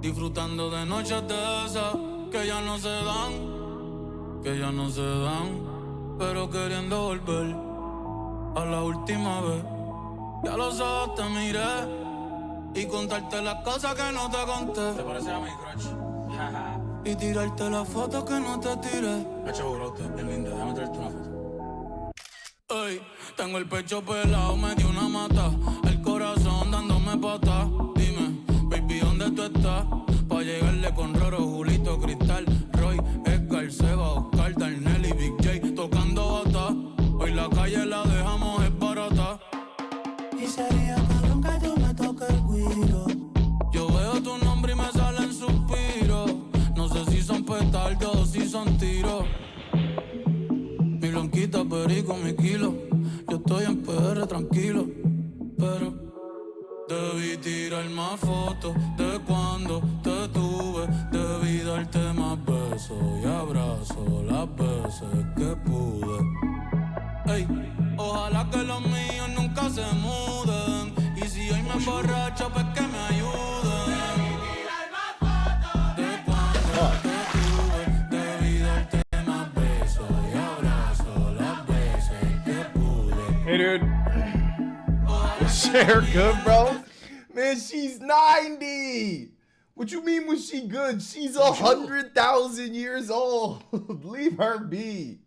Disfrutando de noches de esas que ya no se dan, que ya no se dan, pero queriendo volver a la última vez. Ya los ojos te miré y contarte las cosas que no te conté. ¿Te parece a mi crush? Y tirarte las fotos que no te tiré. Hecho brote, bien linda, déjame traerte una foto. Ey, tengo el pecho pelado, me dio una mata. El corazón dándome patas. Dime, baby, ¿dónde tú estás? Pa' llegarle con Roro, Julito, Cristal, Roy, Edgar, Seba, Oscar, Darnell y Big J tocando bata. Hoy la calle la dejamos es barata. Y sería cabrón que tú me toques el guiro. Yo veo tu nombre y me salen suspiros. No sé si son petardos o si son tiros. Mi blanquita, perico, mi kilo. Yo estoy en PR tranquilo, pero debí tirar más fotos de cuando te tuve. Debí darte más besos y abrazos las veces que pude. Ey, ojalá que los míos nunca se muden. Y si hoy me emborracho, pues que me ayuden. Debí tirar más fotos de cuando te tuve. Debí darte más besos y abrazos las veces que pude. Hey, dude. Is her good, bro? Man, she's 90. What you mean was she good? She's 100,000 years old. Leave her be.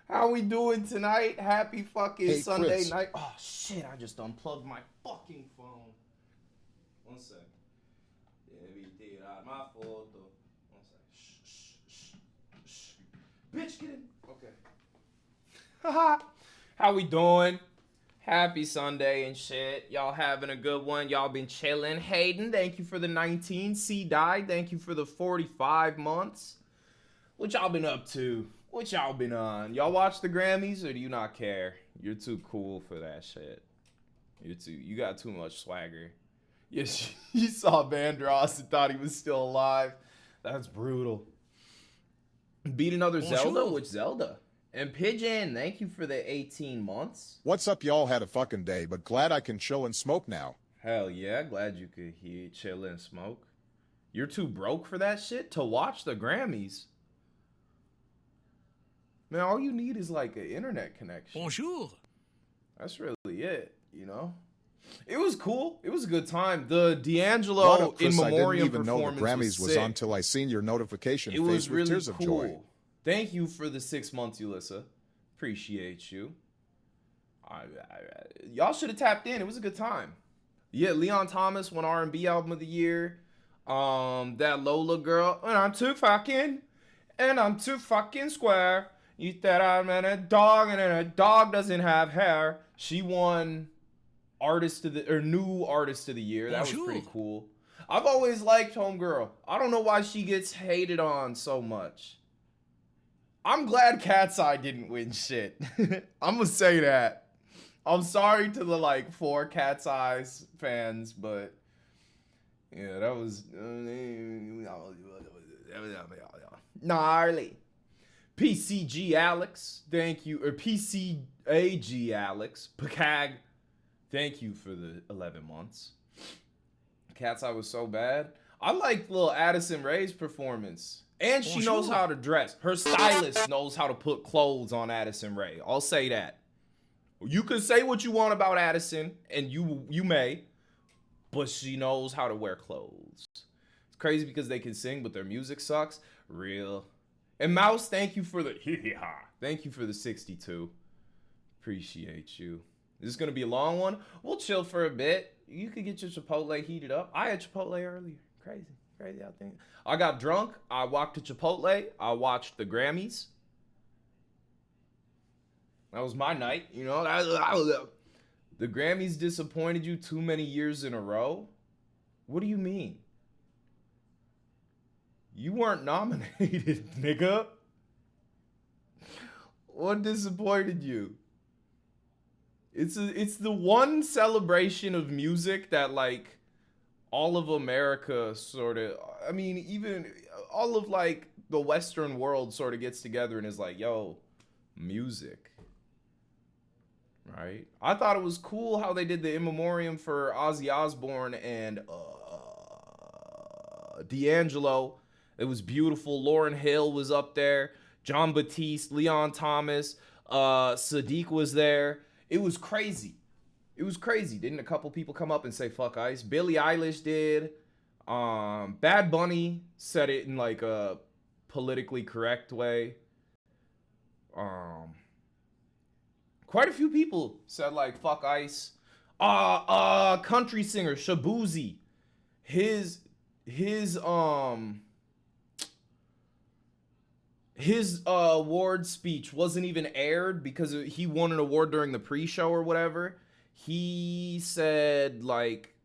How we doing tonight? Happy fucking Sunday Chris. night. Oh, shit, I just unplugged my fucking phone. One sec. Debí tirar más foto. One sec. Shh. Bitch, get in. Okay. Haha. How we doing? Happy Sunday and shit. Y'all having a good one. Y'all been chilling. Hayden, thank you for the 19. C died, thank you for the 45 months. What y'all been up to? What y'all been on? Y'all watch the Grammys or do you not care? You're too cool for that shit. You got too much swagger. Yes, you saw Vandross and thought he was still alive. That's brutal. Beat another Zelda? Which Zelda? And Pigeon, thank you for the 18 months. What's up, y'all? Had a fucking day, but glad I can chill and smoke now. Hell yeah, glad you could chill and smoke. You're too broke for that shit to watch the Grammys. Man, all you need is like an internet connection. Bonjour. That's really it, you know? It was cool. It was a good time. The What D'Angelo up, Chris? in I memoriam didn't even know the performance Grammys was sick. on till I seen your notification It face was with really tears of joy. cool. Thank you for the 6 months, Ulyssa. Appreciate you. Y'all should have tapped in. It was a good time. Yeah, Leon Thomas won R&B album of the year. That Lola girl, and I'm too fucking square. You said I'm a dog, and a dog doesn't have hair. She won new artist of the year. That was pretty cool. I've always liked Homegirl. I don't know why she gets hated on so much. I'm glad Cat's Eye didn't win shit. I'm gonna say that. I'm sorry to the 4 Cat's Eyes fans, but yeah, that was gnarly. PCG Alex, thank you, or PCAG Alex, Pacag, thank you for the 11 months. Cat's Eye was so bad. I liked little Addison Rae's performance. And she knows how to dress. Her stylist knows how to put clothes on Addison Rae. I'll say that. You can say what you want about Addison, and you may, but she knows how to wear clothes. It's crazy because they can sing, but their music sucks. Real. And Mouse, thank you for the thank you for the 62. Appreciate you. This is gonna be a long one. We'll chill for a bit. You could get your Chipotle heated up. I had Chipotle earlier. Crazy out there. I got drunk. I walked to Chipotle. I watched the Grammys. That was my night. You know, the Grammys disappointed you too many years in a row? What do you mean? You weren't nominated, nigga. What disappointed you? It's the one celebration of music that all of America sort of, I mean, even all of the Western world sort of gets together and is like, yo, music. Right? I thought it was cool how they did the in memoriam for Ozzy Osbourne and D'Angelo. It was beautiful. Lauryn Hill was up there. John Batiste, Leon Thomas, Sadiq was there. It was crazy. It was crazy. Didn't a couple people come up and say fuck Ice? Billie Eilish did. Bad Bunny said it in like a politically correct way. Quite a few people said like fuck Ice. Country singer Shabuzi, his award speech wasn't even aired because he won an award during the pre-show or whatever. He said like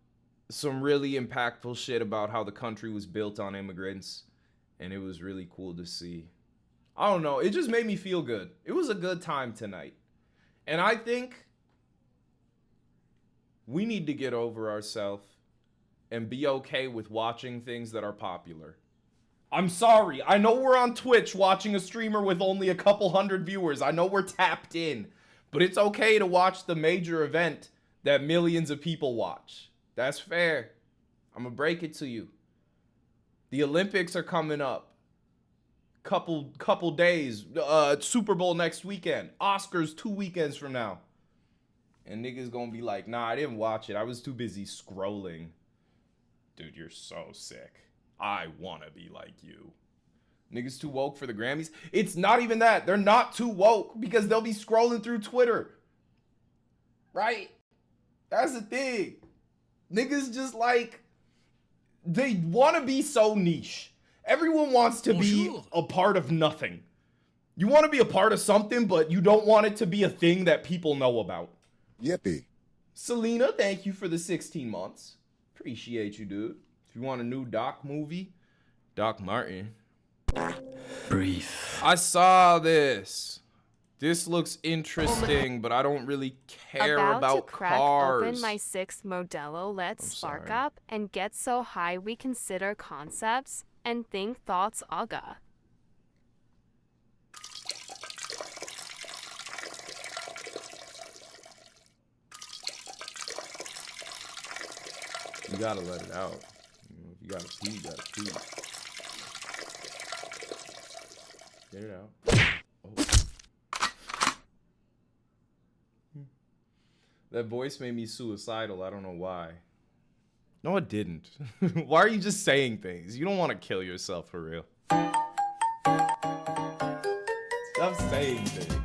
some really impactful shit about how the country was built on immigrants, and it was really cool to see. I don't know, it just made me feel good. It was a good time tonight. And I think we need to get over ourselves and be okay with watching things that are popular. I'm sorry. I know we're on Twitch watching a streamer with only a couple hundred viewers. I know we're tapped in. But it's okay to watch the major event that millions of people watch. That's fair. I'm gonna break it to you. The Olympics are coming up. Couple days. Super Bowl next weekend. Oscars 2 weekends from now. And niggas gonna be like, nah, I didn't watch it. I was too busy scrolling. Dude, you're so sick. I wanna be like you. Niggas too woke for the Grammys? It's not even that. They're not too woke because they'll be scrolling through Twitter. Right? That's the thing. Niggas just like, they wanna be so niche. Everyone wants to be a part of nothing. You wanna be a part of something, but you don't want it to be a thing that people know about. Yippee. Selena, thank you for the 16 months. Appreciate you, dude. If you want a new Doc movie, Doc Martin. Breathe. I saw this. This looks interesting, but I don't really care about to crack cars. open my 6th Modelo. Let's spark up and get so high we consider concepts and think thoughts aga. You gotta let it out. If you gotta pee, you gotta pee. Get it out. Oh. That voice made me suicidal. I don't know why. No, it didn't. Why are you just saying things? You don't want to kill yourself for real. Stop saying things.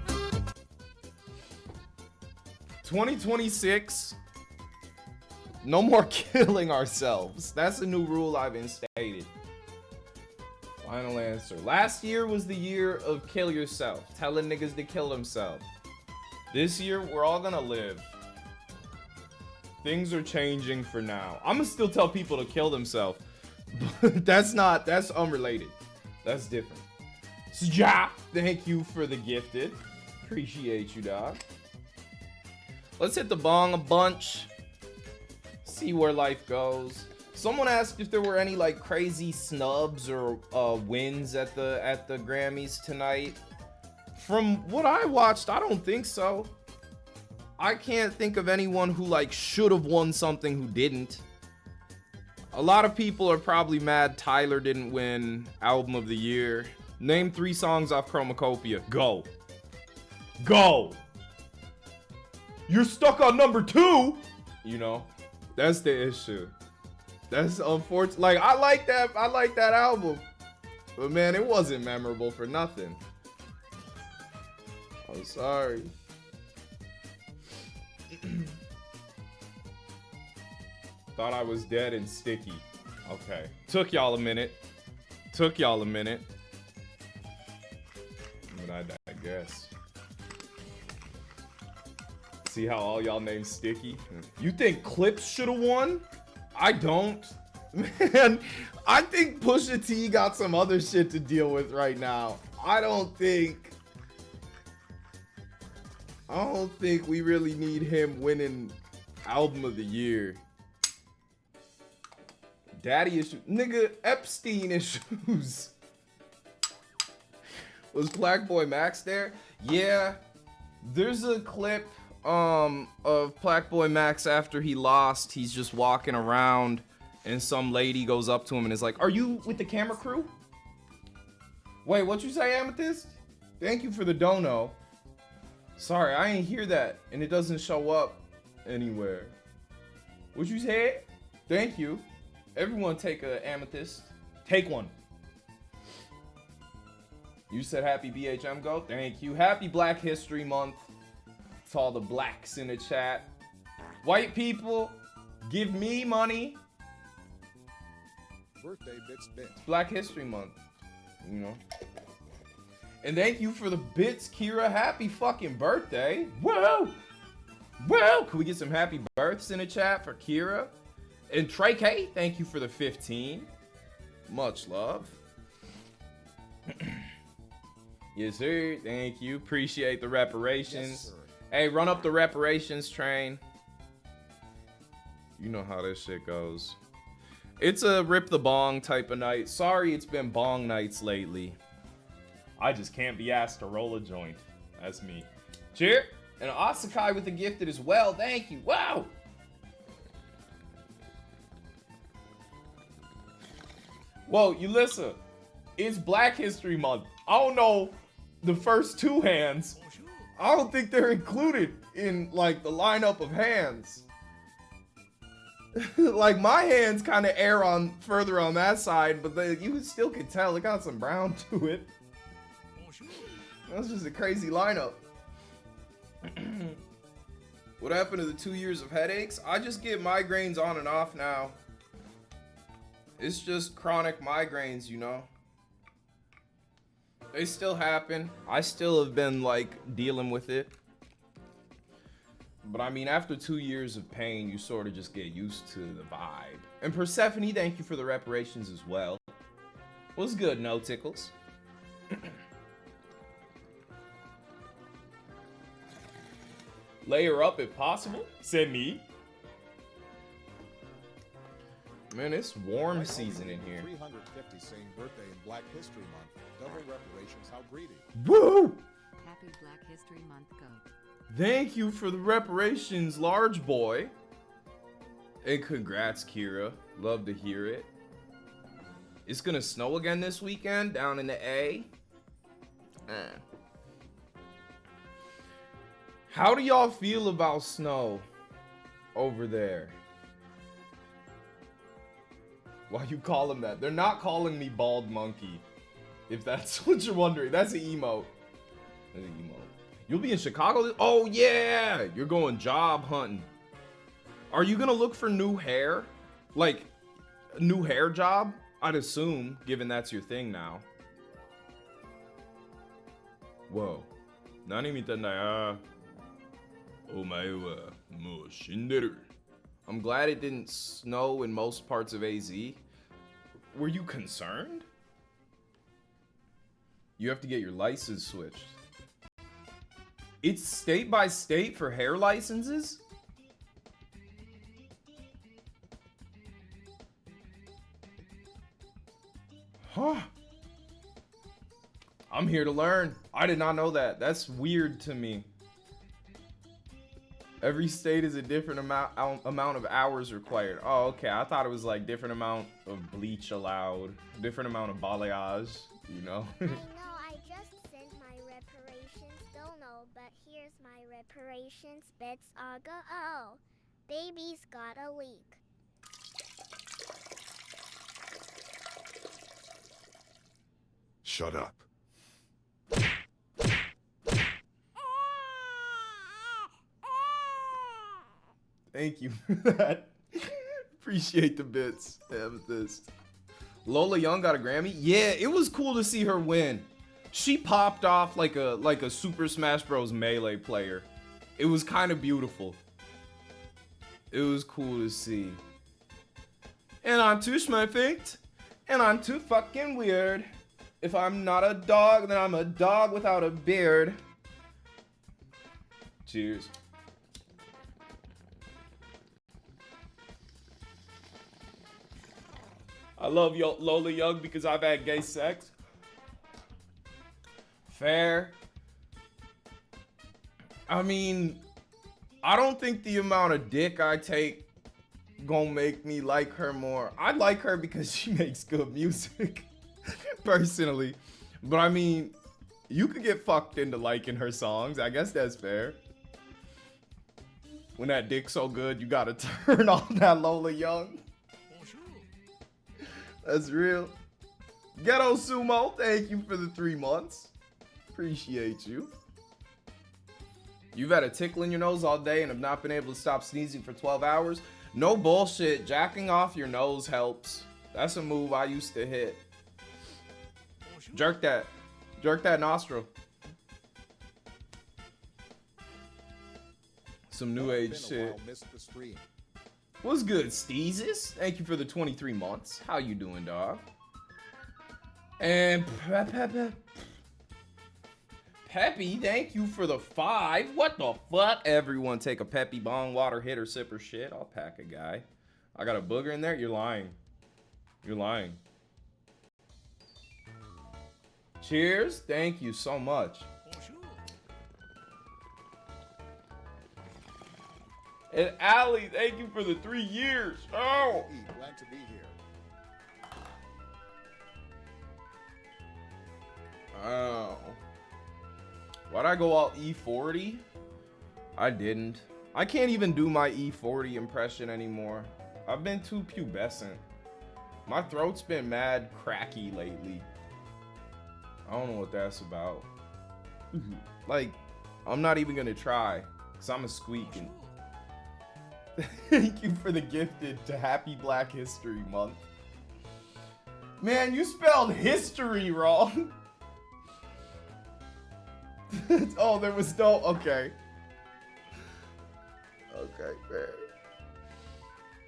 2026. No more killing ourselves. That's a new rule I've instated. Final answer. Last year was the year of kill yourself. Telling niggas to kill themselves. This year, we're all gonna live. Things are changing for now. I'm gonna still tell people to kill themselves. But that's unrelated. That's different. So, ja, thank you for the gifted. Appreciate you, dog. Let's hit the bong a bunch. See where life goes. Someone asked if there were any like crazy snubs or wins at the Grammys tonight. From what I watched, I don't think so. I can't think of anyone who like should have won something who didn't. A lot of people are probably mad Tyler didn't win Album of the Year. Name 3 songs off Chromacopia. Go. Go. You're stuck on number 2. You know, that's the issue. That's unfortunate. Like I like that album, but man, it wasn't memorable for nothing. I'm sorry. Thought I was dead and sticky. Okay. Took y'all a minute. But I digress. See how all y'all named Sticky? You think Clips should have won? I don't. Man, I think Pusha T got some other shit to deal with right now. I don't think we really need him winning Album of the Year. Daddy issues. Nigga, Epstein issues. Was Black Boy Max there? Yeah. There's a clip of Black Boy Max after he lost. He's just walking around and some lady goes up to him and is like, "Are you with the camera crew?" Wait, what you say, Amethyst? Thank you for the dono. Sorry, I ain't hear that, and it doesn't show up anywhere. What you say? Thank you. Everyone take a Amethyst. Take one. You said happy BHM go? Thank you. Happy Black History Month to all the blacks in the chat. White people, give me money. Birthday bits bit. It's Black History Month, you know. And thank you for the bits, Kira. Happy fucking birthday. Whoa! Whoa! Can we get some happy births in the chat for Kira? And Trey K, thank you for the 15. Much love. Yes, sir. Thank you. Appreciate the reparations. Yes, sir. Hey, run up the reparations train. You know how this shit goes. It's a rip the bong type of night. Sorry, it's been bong nights lately. I just can't be asked to roll a joint. That's me. Cheer. And Asakai with the gifted as well. Thank you. Wow. Whoa, Ulissa. It's Black History Month. I don't know the first two hands. I don't think they're included in like the lineup of hands. Like my hands kind of err on further on that side, but you still can tell it got some brown to it. That's just a crazy lineup. What happened to the 2 years of headaches? I just get migraines on and off now. It's just chronic migraines, you know. They still happen. I still have been like dealing with it. But I mean, after 2 years of pain, you sort of just get used to the vibe. And Persephone, thank you for the reparations as well. What's good, No Tickles? Layer up if possible. Said me. Man, it's warm season in here. 350 saying birthday in Black History Month. Double reparations, how greedy. Happy Woo! Black History Month, go. Thank you for the reparations, large boy. And congrats, Kira. Love to hear it. It's gonna snow again this weekend down in the A. How do y'all feel about snow over there? Why you call him that? They're not calling me Bald Monkey. If that's what you're wondering. That's an emote. That's an emote. You'll be in Chicago? Oh yeah! You're going job hunting. Are you gonna look for new hair? Like, a new hair job? I'd assume, given that's your thing now. Whoa. Nani mitanda omae wa mou shinderu. I'm glad it didn't snow in most parts of AZ. Were you concerned? You have to get your license switched. It's state by state for hair licenses? Huh. I'm here to learn. I did not know that. That's weird to me. Every state is a different amount of hours required. Oh, okay. I thought it was like different amount of bleach allowed, different amount of balayage, you know? I know, I just sent my reparations. Don't know, but here's my reparations. Bits Aga. Oh, baby's got a leak. Shut up. Thank you for that. Appreciate the bits, Amethyst. Lola Young got a Grammy? Yeah, it was cool to see her win. She popped off like a Super Smash Bros. Melee player. It was kind of beautiful. It was cool to see. And I'm too schmurfect. And I'm too fucking weird. If I'm not a dog, then I'm a dog without a beard. Cheers. I love Lola Young because I've had gay sex. Fair. I mean, I don't think the amount of dick I take gonna make me like her more. I like her because she makes good music, personally. But I mean, you could get fucked into liking her songs. I guess that's fair. When that dick's so good, you gotta turn on that Lola Young. That's real. Ghetto Sumo, thank you for the 3 months. Appreciate you. You've had a tickle in your nose all day and have not been able to stop sneezing for 12 hours. No bullshit. Jacking off your nose helps. That's a move I used to hit. Jerk that. Jerk that nostril. Some new age shit. What's good, Steezus? Thank you for the 23 months. How you doing, dog? And Peppy, thank you for the 5. What the fuck? Everyone take a Peppy bong, water, hit, or sip or shit. I'll pack a guy. I got a booger in there? You're lying. You're lying. Cheers. Thank you so much. And Allie, thank you for the 3 years. Oh! Glad to be here. Oh. Why'd I go all E40? I didn't. I can't even do my E40 impression anymore. I've been too pubescent. My throat's been mad cracky lately. I don't know what that's about. Like, I'm not even gonna try, because I'm a squeaking. Thank you for the gifted to Happy Black History Month. Man, you spelled history wrong. Oh, there was no... Okay. Okay, fair.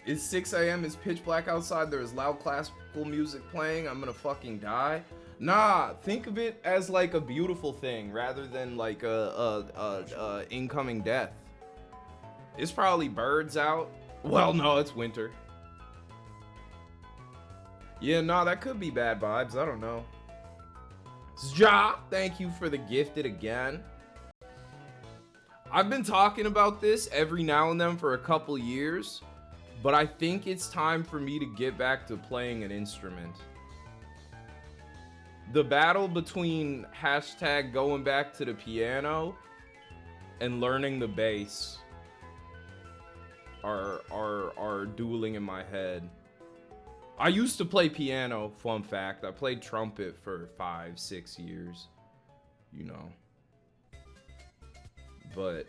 It's 6 a.m. It's pitch black outside. There is loud classical music playing. I'm gonna fucking die. Nah, think of it as like a beautiful thing rather than like a incoming death. It's probably birds out. Well, no, it's winter. Yeah, no, that could be bad vibes. I don't know. Ja, thank you for the gifted again. I've been talking about this every now and then for a couple years, but I think it's time for me to get back to playing an instrument. The battle between hashtag going back to the piano and learning the bass are dueling in my head. I used to play piano, fun fact. I played trumpet for 5-6 years, you know. But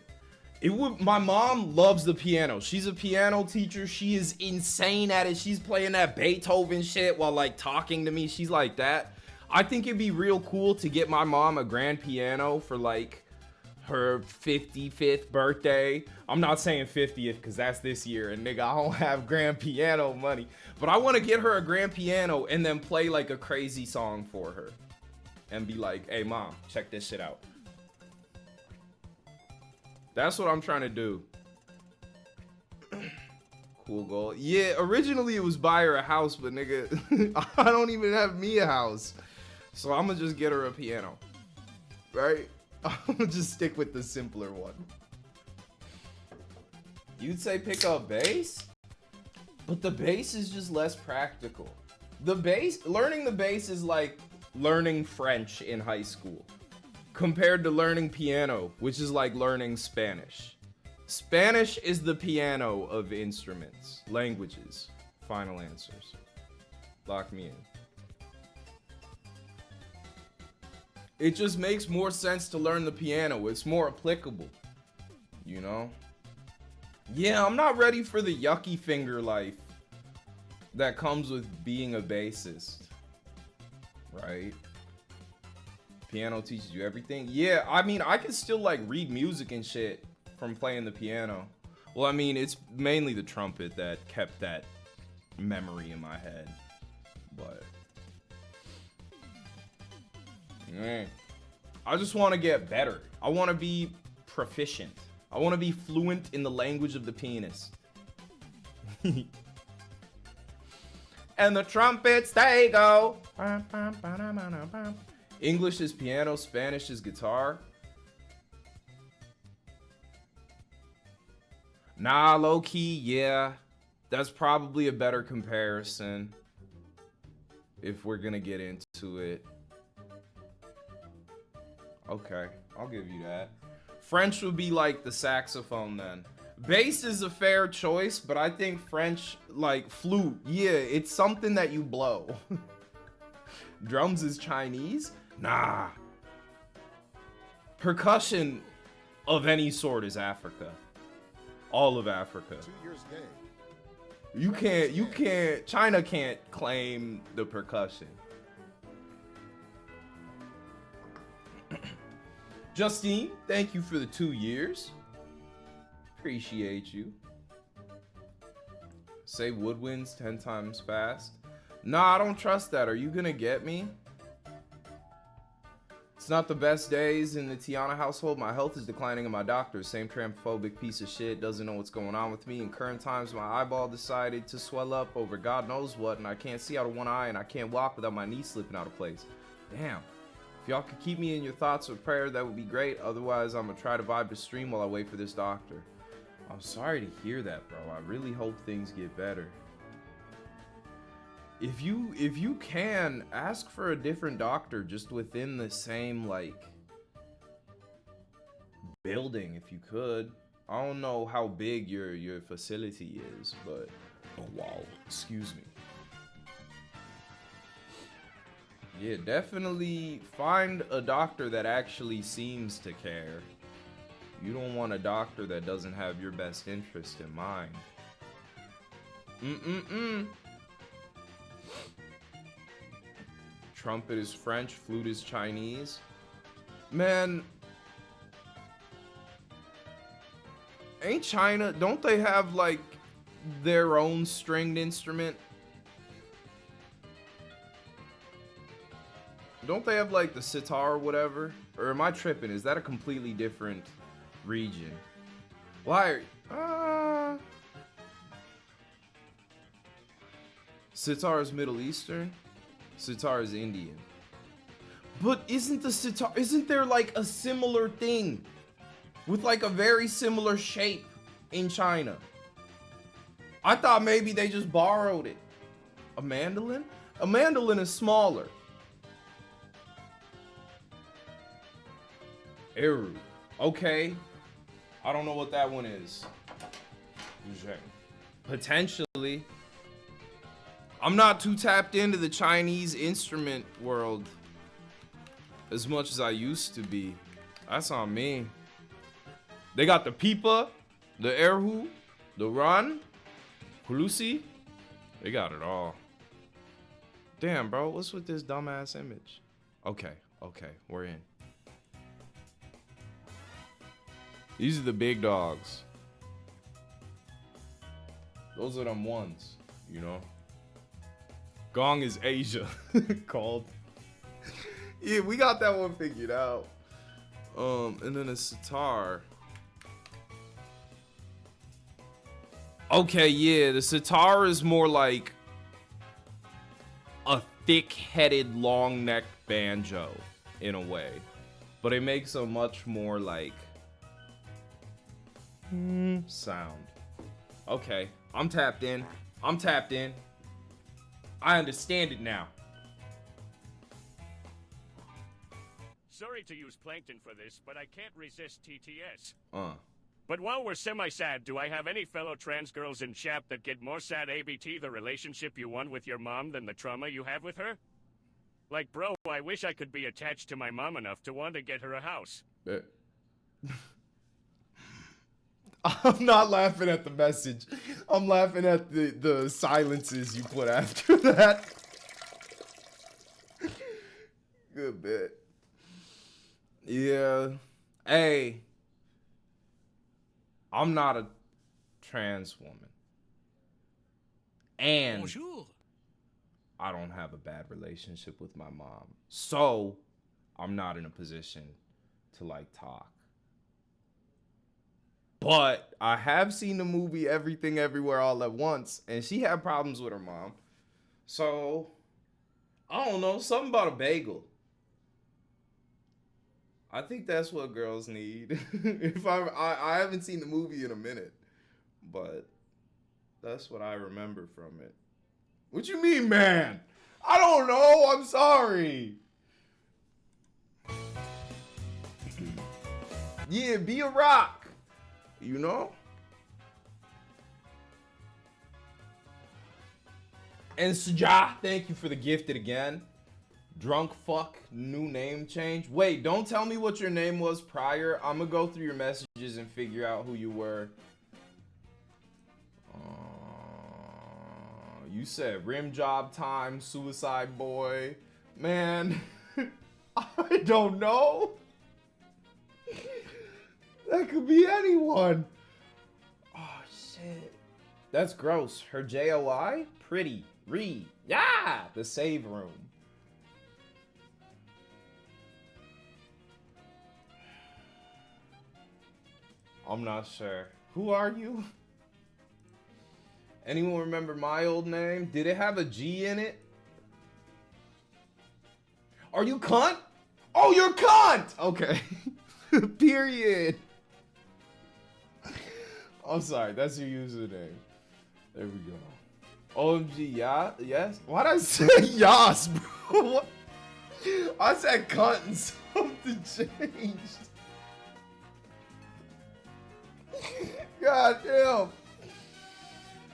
my mom loves the piano. She's a piano teacher. She is insane at it. She's playing that Beethoven shit while like talking to me. She's like that. I think it'd be real cool to get my mom a grand piano for like her 55th birthday. I'm not saying 50th because that's this year and nigga, I don't have grand piano money. But I want to get her a grand piano and then play like a crazy song for her. And be like, hey mom, check this shit out. That's what I'm trying to do. Cool goal. Yeah, originally it was buy her a house, but nigga, I don't even have me a house. So I'm gonna just get her a piano. Right? I'm gonna just stick with the simpler one. You'd say pick up bass? But the bass is just less practical. The bass, learning the bass is like learning French in high school. Compared to learning piano, which is like learning Spanish. Spanish is the piano of instruments, languages. Final answers. Lock me in. It just makes more sense to learn the piano. It's more applicable, you know? Yeah, I'm not ready for the yucky finger life that comes with being a bassist, right? Piano teaches you everything. Yeah, I mean, I can still like read music and shit from playing the piano. Well, I mean, it's mainly the trumpet that kept that memory in my head, but I just want to get better. I want to be proficient. I want to be fluent in the language of the pianist. And the trumpets, they go. English is piano, Spanish is guitar. Nah, low key, yeah. That's probably a better comparison if we're gonna get into it. Okay, I'll give you that. French would be like the saxophone then. Bass is a fair choice, but I think French, like flute, yeah, it's something that you blow. Drums is Chinese? Nah. Percussion of any sort is Africa. All of Africa. 2 years gay. You can't, China can't claim the percussion. Justine, thank you for the 2 years. Appreciate you. Say woodwinds 10 times fast. Nah, I don't trust that. Are you gonna get me? It's not the best days in the Tiana household. My health is declining and my doctor, same transphobic piece of shit, doesn't know what's going on with me. In current times, my eyeball decided to swell up over God knows what, and I can't see out of one eye, and I can't walk without my knee slipping out of place. Damn. If y'all could keep me in your thoughts or prayer, that would be great. Otherwise, I'm gonna try to vibe the stream while I wait for this doctor. I'm sorry to hear that, bro. I really hope things get better. If you can, ask for a different doctor just within the same, like, building, if you could. I don't know how big your facility is, but... Oh, wow. Excuse me. Yeah, definitely find a doctor that actually seems to care. You don't want a doctor that doesn't have your best interest in mind. Trumpet is French, flute is Chinese. Man, ain't China, don't they have like their own stringed instrument? Don't they have like the sitar or whatever? Or am I tripping? Is that a completely different region? Why? Sitar is Middle Eastern. Sitar is Indian. But isn't the sitar, isn't there like a similar thing with like a very similar shape in China? I thought maybe they just borrowed it. A mandolin? A mandolin is smaller. Eru. Okay. I don't know what that one is. Potentially. I'm not too tapped into the Chinese instrument world as much as I used to be. That's on me. They got the pipa, the erhu, the ran, hulusi. They got it all. Damn, bro, what's with this dumbass image? Okay, we're in. These are the big dogs. Those are them ones, you know? Gong is Asia. Called. Yeah, we got that one figured out. And then a sitar. Okay, yeah, the sitar is more like a thick-headed, long-necked banjo in a way. But it makes a much more like sound. Okay, I'm tapped in. I understand it now. Sorry to use plankton for this, but I can't resist TTS. But while we're semi-sad, do I have any fellow trans girls in chat that get more sad ABT the relationship you won with your mom than the trauma you have with her? Like, bro, I wish I could be attached to my mom enough to want to get her a house. I'm not laughing at the message. I'm laughing at the silences you put after that. Good bit. Yeah. Hey. I'm not a trans woman. And Bonjour. I don't have a bad relationship with my mom. So, I'm not in a position to like talk. But I have seen the movie Everything Everywhere All at Once, and she had problems with her mom. So, I don't know, something about a bagel. I think that's what girls need. I haven't seen the movie in a minute, but That's what I remember from it. What you mean, man? I don't know. I'm sorry. Yeah, be a rock. You know? And Saja, thank you for the gifted again. Drunk fuck, new name change. Wait, don't tell me what your name was prior. I'm gonna go through your messages and figure out who you were. You said rim job time, suicide boy. Man, I don't know. That could be anyone. Oh, shit. That's gross. Her JOI? Pretty. Read. Yeah! The save room. I'm not sure. Who are you? Anyone remember my old name? Did it have a G in it? Are you cunt? Oh, you're cunt! Okay. Period. I'm sorry, that's your username. There we go. OMG, yeah, yes. Why'd I say yas, bro? What? I said cunt and something changed. God damn.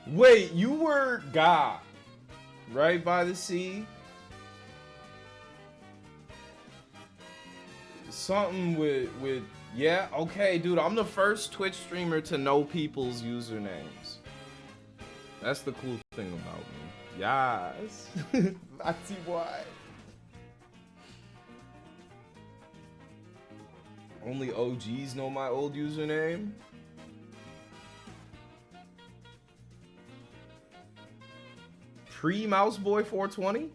Wait, you were God, right by the sea? Something with yeah, okay, dude, I'm the first Twitch streamer to know people's usernames. That's the cool thing about me. Yes. I see why. Only OGs know my old username. Pre-Mouseboy 420?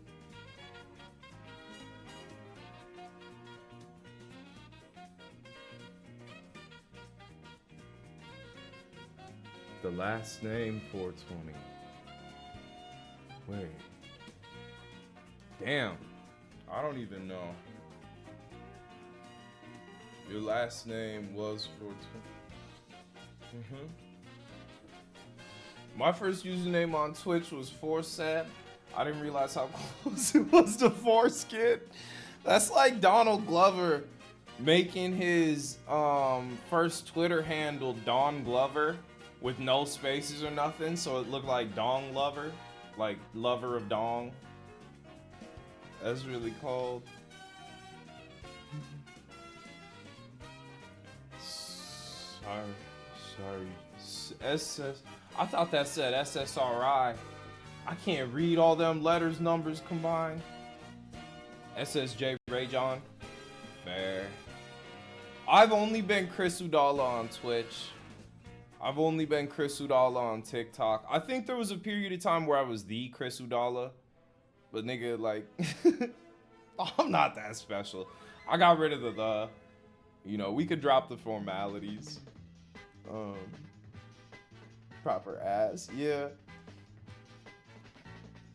The last name 420. Wait. Damn. I don't even know. Your last name was 420. My first username on Twitch was Forset. I didn't realize how close it was to Foreskin. That's like Donald Glover making his first Twitter handle Don Glover with no spaces or nothing, so it looked like Dong Lover, like lover of Dong. That's really cold. Sorry. SS. I thought that said SSRI. I can't read all them letters, numbers combined. SSJ Ray John. Fair. I've only been Chris Udala on Twitch. I've only been Chris Udala on TikTok. I think there was a period of time where I was the Chris Udala. But nigga, like, I'm not that special. I got rid of the. You know, we could drop the formalities. Proper ass, yeah.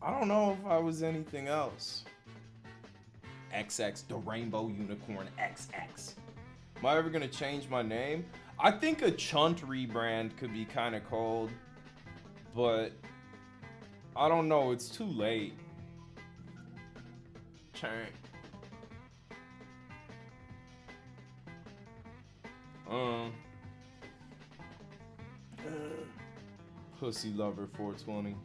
I don't know if I was anything else. XX, the Rainbow Unicorn XX. Am I ever gonna change my name? I think a Chunt rebrand could be kind of cold, but I don't know, it's too late. Chunt. Pussy Lover 420.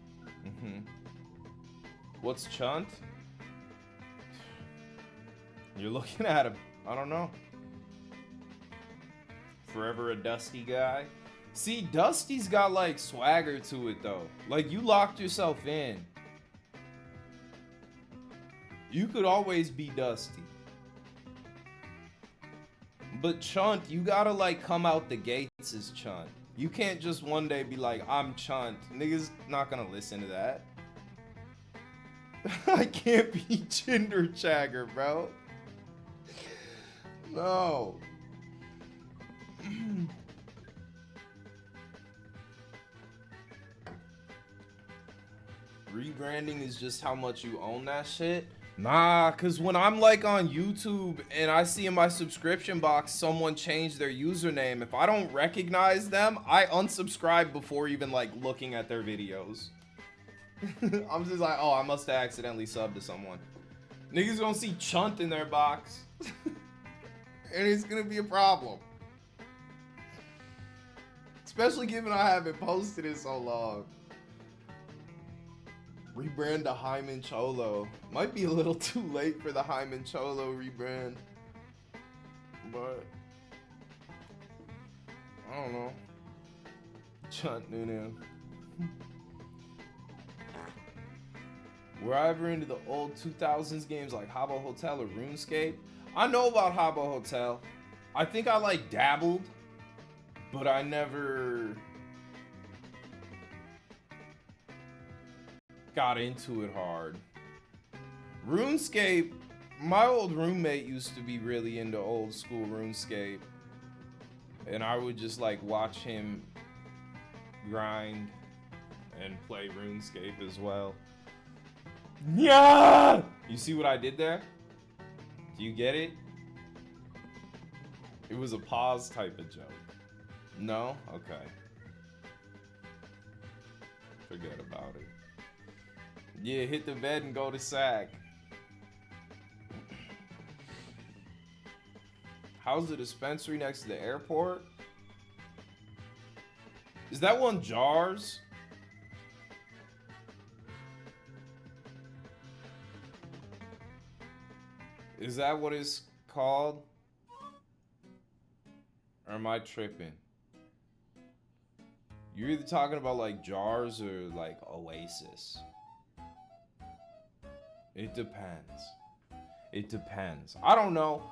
What's Chunt? You're looking at him. I don't know. Forever a Dusty guy. See, Dusty's got like swagger to it though. Like you locked yourself in. You could always be Dusty. But Chunt, you gotta like come out the gates as Chunt. You can't just one day be like, I'm Chunt. Niggas not gonna listen to that. I can't be Jinder Chagger, bro. No. Rebranding is just how much you own that shit. Nah, cause when I'm like on YouTube and I see in my subscription box someone change their username, if I don't recognize them, I unsubscribe before even like looking at their videos. I'm just like, oh, I must have accidentally subbed to someone. Niggas gonna see Chunt in their box. And it's gonna be a problem. Especially given I haven't posted it so long. Rebrand to Hyman Cholo. Might be a little too late for the Hyman Cholo rebrand. But I don't know. Chunt Nunu. Were I ever into the old 2000s games like Habbo Hotel or RuneScape? I know about Habbo Hotel. I think I like dabbled, but I never got into it hard. RuneScape, my old roommate used to be really into old school RuneScape, and I would just like watch him grind and play RuneScape as well. Yeah! You see what I did there? Do you get it? It was a pause type of joke. No? Okay. Forget about it. Yeah, hit the bed and go to sack. How's the dispensary next to the airport? Is that one Jars? Is that what it's called? Or am I tripping? You're either talking about like Jars or like Oasis. It depends. It depends. I don't know.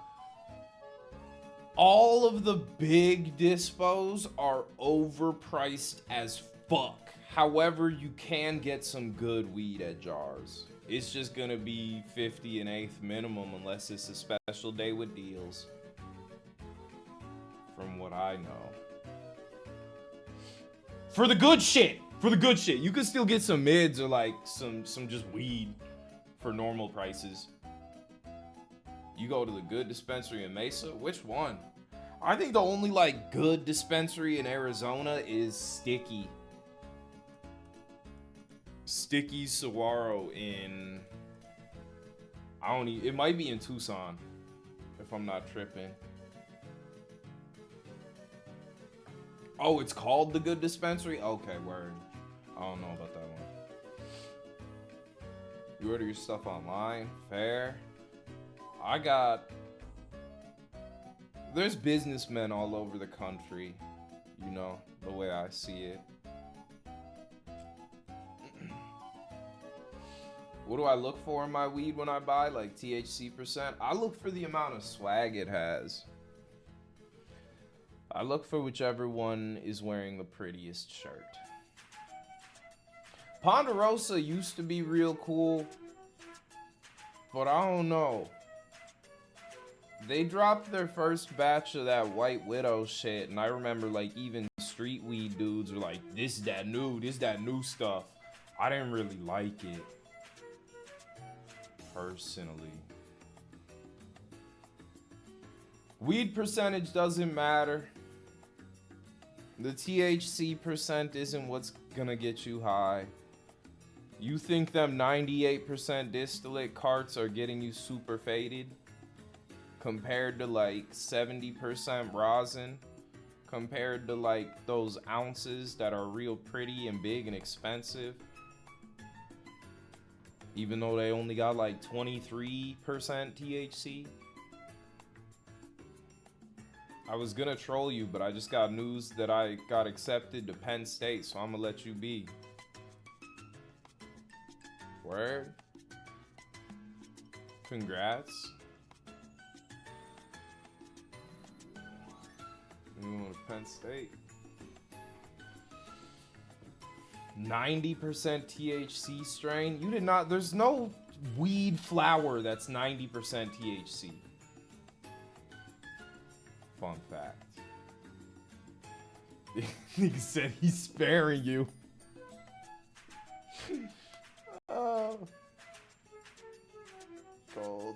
All of the big dispos are overpriced as fuck. However, you can get some good weed at Jars. It's just gonna be 50 an eighth minimum unless it's a special day with deals. From what I know. For the good shit! For the good shit. You can still get some mids or like some just weed for normal prices. You go to the good dispensary in Mesa? Which one? I think the only like good dispensary in Arizona is Sticky. Sticky Saguaro in, I don't even, it might be in Tucson, if I'm not tripping. Oh, it's called the Good Dispensary? Okay, word. I don't know about that one. You order your stuff online? Fair. There's businessmen all over the country, you know, the way I see it. What do I look for in my weed when I buy? Like THC percent? I look for the amount of swag it has. I look for whichever one is wearing the prettiest shirt. Ponderosa used to be real cool, but I don't know. They dropped their first batch of that White Widow shit, and I remember like even street weed dudes were like, this that new stuff. I didn't really like it. Personally. Weed percentage doesn't matter. The THC percent isn't what's gonna get you high. You think them 98% distillate carts are getting you super faded? Compared to like 70% rosin? Compared to like those ounces that are real pretty and big and expensive? Even though they only got like 23% THC? I was gonna troll you, but I just got news that I got accepted to Penn State, so I'm gonna let you be. Word? Congrats. You going to Penn State? 90% THC strain? You did not, there's no weed flower that's 90% THC. Fun fact. Nigga said he's sparing you. Oh. cold.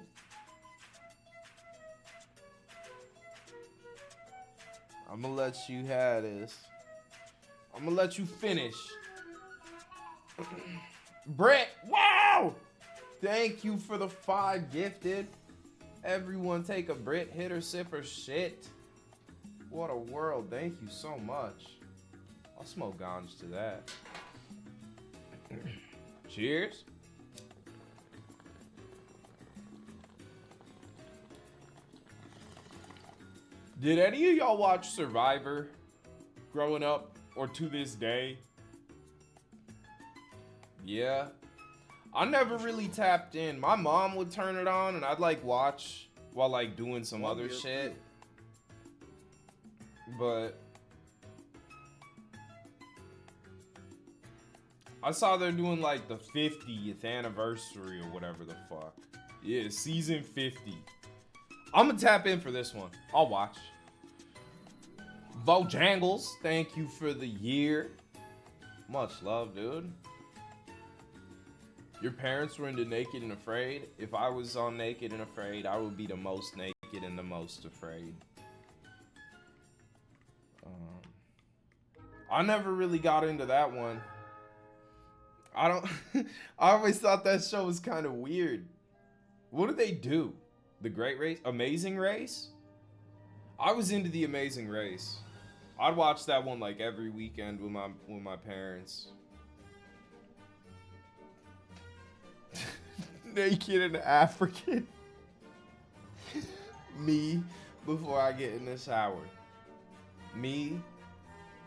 I'm gonna let you have this. I'm gonna let you finish. Brett, wow! Thank you for the 5 gifted. Everyone take a Brit, hit or sip or shit. What a world. Thank you so much. I'll smoke ganj to that. Cheers. Did any of y'all watch Survivor growing up or to this day? Yeah. I never really tapped in. My mom would turn it on and I'd like watch while like doing some other shit. But I saw they're doing like the 50th anniversary or whatever the fuck. Yeah, season 50. I'm gonna tap in for this one. I'll watch. Bojangles, thank you for the year. Much love, dude. Your parents were into Naked and Afraid. If I was on Naked and Afraid, I would be the most naked and the most afraid. I never really got into that one. I always thought that show was kind of weird. What did they do? The Great Race? Amazing Race? I was into The Amazing Race. I'd watch that one like every weekend with my parents. Naked and African. Me before I get in the shower. Me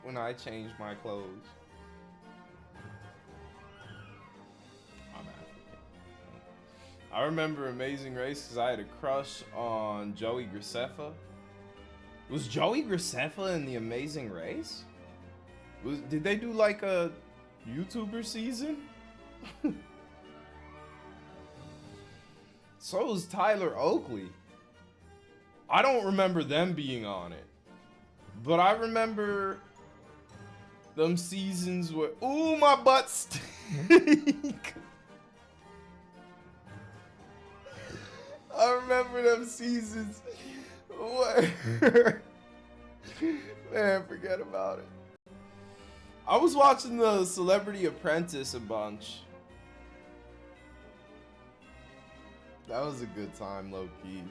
when I change my clothes. I'm African. I remember Amazing Race because I had a crush on Joey Graceffa. Was Joey Graceffa in The Amazing Race? Did they do like a YouTuber season? So was Tyler Oakley. I don't remember them being on it. But I remember them seasons where... Ooh, my butt stink. I remember them seasons where... Man, forget about it. I was watching the Celebrity Apprentice a bunch. That was a good time, low-key.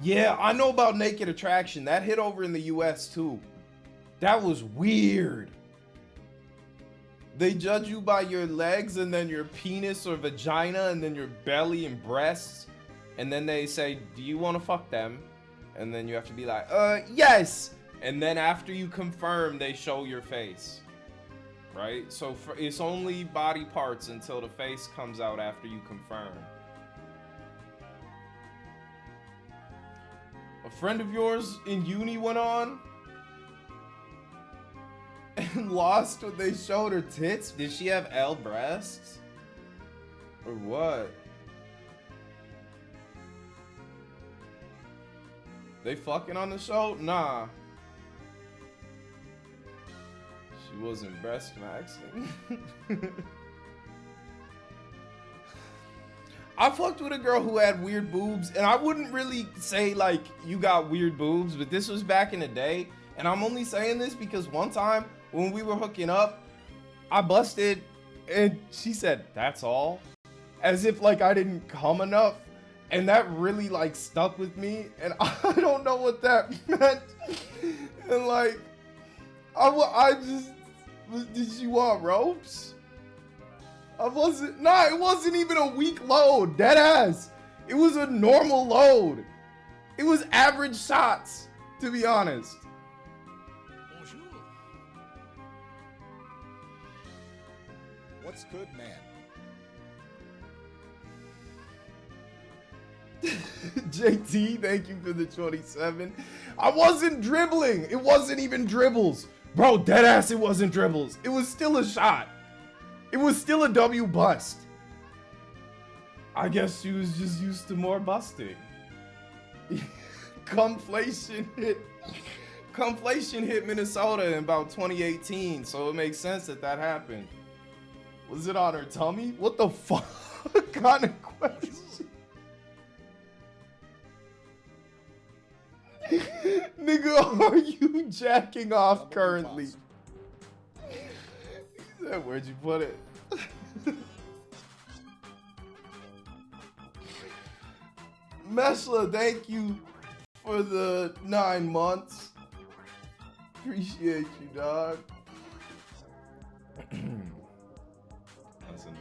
Yeah, I know about Naked Attraction. That hit over in the US, too. That was weird. They judge you by your legs and then your penis or vagina and then your belly and breasts. And then they say, do you want to fuck them? And then you have to be like, yes! And then after you confirm, they show your face. Right? So it's only body parts until the face comes out after you confirm. A friend of yours in uni went on and lost when they showed her tits. Did she have L breasts? Or what? They fucking on the show? Nah. She wasn't breast maxing. I fucked with a girl who had weird boobs, and I wouldn't really say like you got weird boobs, but this was back in the day, and I'm only saying this because one time when we were hooking up, I busted, and she said, "That's all," as if like I didn't come enough, and that really like stuck with me, and I don't know what that meant, and like I just did she want ropes? It wasn't even a weak load, dead ass. It was a normal load. It was average shots, to be honest. Bonjour. What's good, man? JT, thank you for the 27. I wasn't dribbling. It wasn't even dribbles. Bro, dead ass, it wasn't dribbles. It was still a shot. It was still a W bust. I guess she was just used to more busting. Conflation hit Minnesota in about 2018, so it makes sense that happened. Was it on her tummy? What the fuck kind of question? Nigga, are you jacking off Double currently? bust. He said, where'd you put it? Meshla, thank you for the 9 months. Appreciate you, dog. That's enough.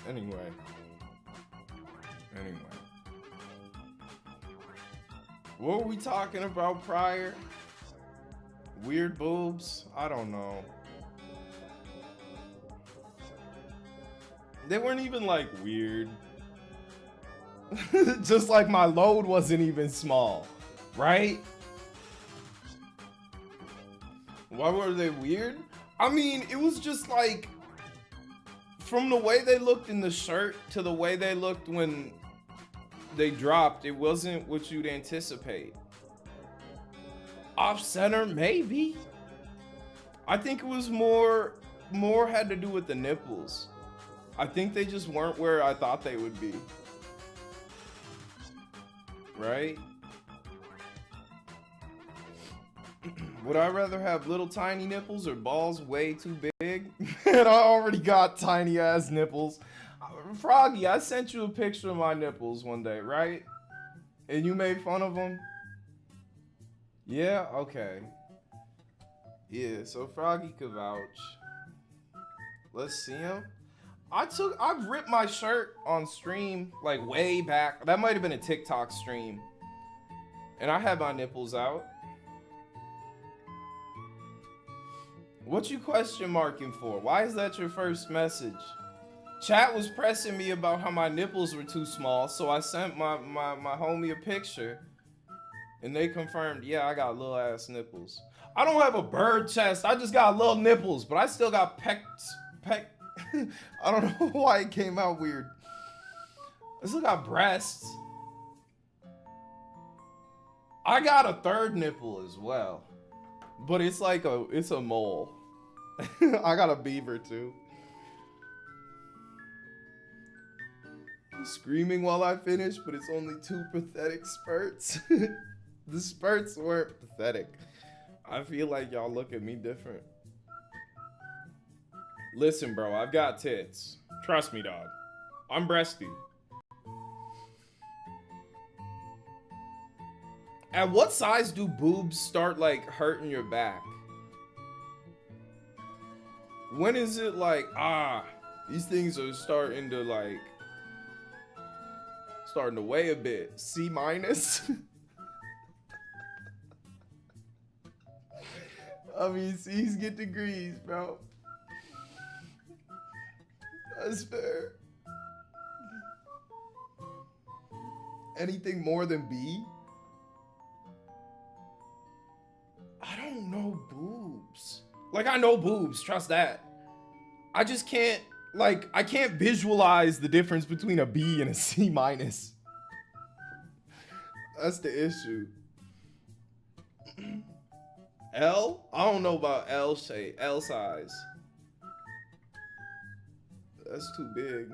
Anyway. What were we talking about prior? Weird boobs? I don't know. They weren't even like weird. Just like my load wasn't even small, right? Why were they weird? I mean, it was just like, from the way they looked in the shirt to the way they looked when they dropped, it wasn't what you'd anticipate. Off center, maybe. I think it was more had to do with the nipples. I think they just weren't where I thought they would be. Right? Would I rather have little tiny nipples or balls way too big? Man, I already got tiny ass nipples. Froggy, I sent you a picture of my nipples one day, right? And you made fun of them? Yeah? Okay. Yeah, so Froggy could vouch. Let's see him. I ripped my shirt on stream, like way back. That might have been a TikTok stream. And I had my nipples out. What you question marking for? Why is that your first message? Chat was pressing me about how my nipples were too small, so I sent my homie a picture. And they confirmed, yeah, I got little ass nipples. I don't have a bird chest, I just got little nipples, but I still got pecs. I don't know why it came out weird. I still got breasts. I got a third nipple as well. But it's like it's a mole. I got a beaver too. I'm screaming while I finish, but it's only 2 pathetic spurts. The spurts weren't pathetic. I feel like y'all look at me different. Listen, bro, I've got tits. Trust me, dog. I'm breasty. At what size do boobs start, like, hurting your back? When is it like, these things are starting to, like, starting to weigh a bit? C minus? I mean, C's get degrees, bro. That's fair. Anything more than B? I don't know boobs. Like, I know boobs, trust that. I just can't, like, I can't visualize the difference between a B and a C minus. That's the issue. L? I don't know about L shape, L size. That's too big.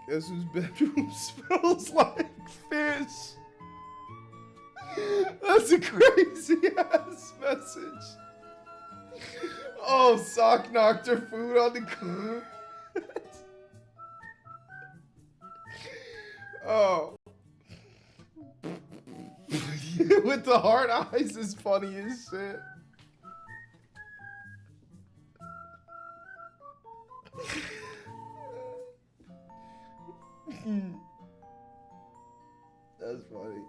Guess whose bedroom smells like fish? That's a crazy ass message. Oh, Sock knocked her food on the carpet. Oh. With the hard eyes is funny as shit. That's funny.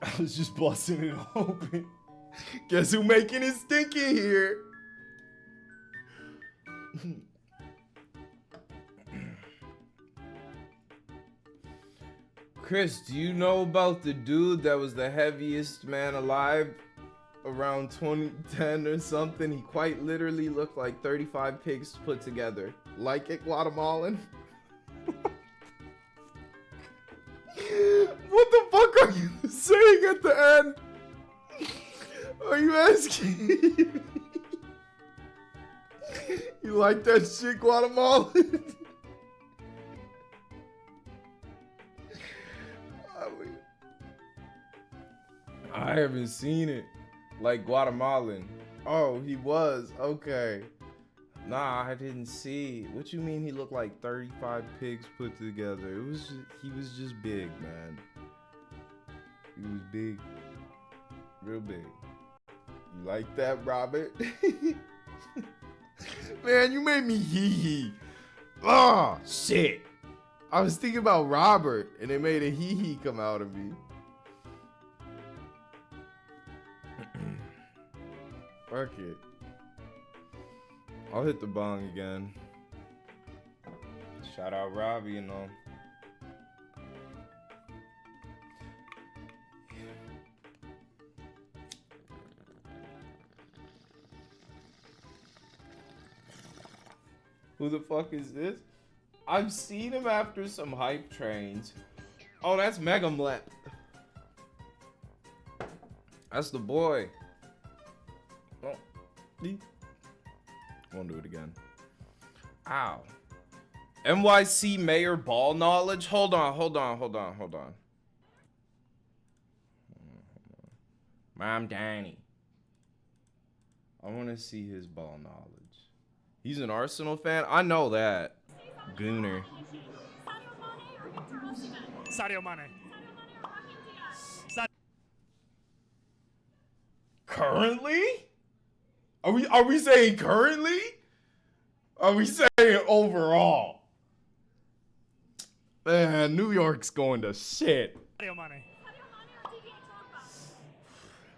I was just busting it open. Guess who making it stinky here? Chris, do you know about the dude that was the heaviest man alive around 2010 or something? He quite literally looked like 35 pigs put together. Like it, Guatemalan? What the fuck are you saying at the end? Are you asking? You like that shit, Guatemalan? I haven't seen it. Like Guatemalan. Oh, he was. Okay. Nah, I didn't see. What you mean he looked like 35 pigs put together? He was just big, man. He was big. Real big. You like that, Robert? Man, you made me hee-hee. Oh, shit. I was thinking about Robert, and it made a hee-hee come out of me. Fuck it. I'll hit the bong again. Shout out Robbie and all. Who the fuck is this? I've seen him after some hype trains. Oh, that's Megamlet. That's the boy. Oh, won't do it again. Ow. NYC mayor ball knowledge? Hold on. Mom Danny. I want to see his ball knowledge. He's an Arsenal fan? I know that. Gooner. Sadio Mane. Currently? Are we saying currently? Are we saying overall? Man, New York's going to shit. Sadio Mane.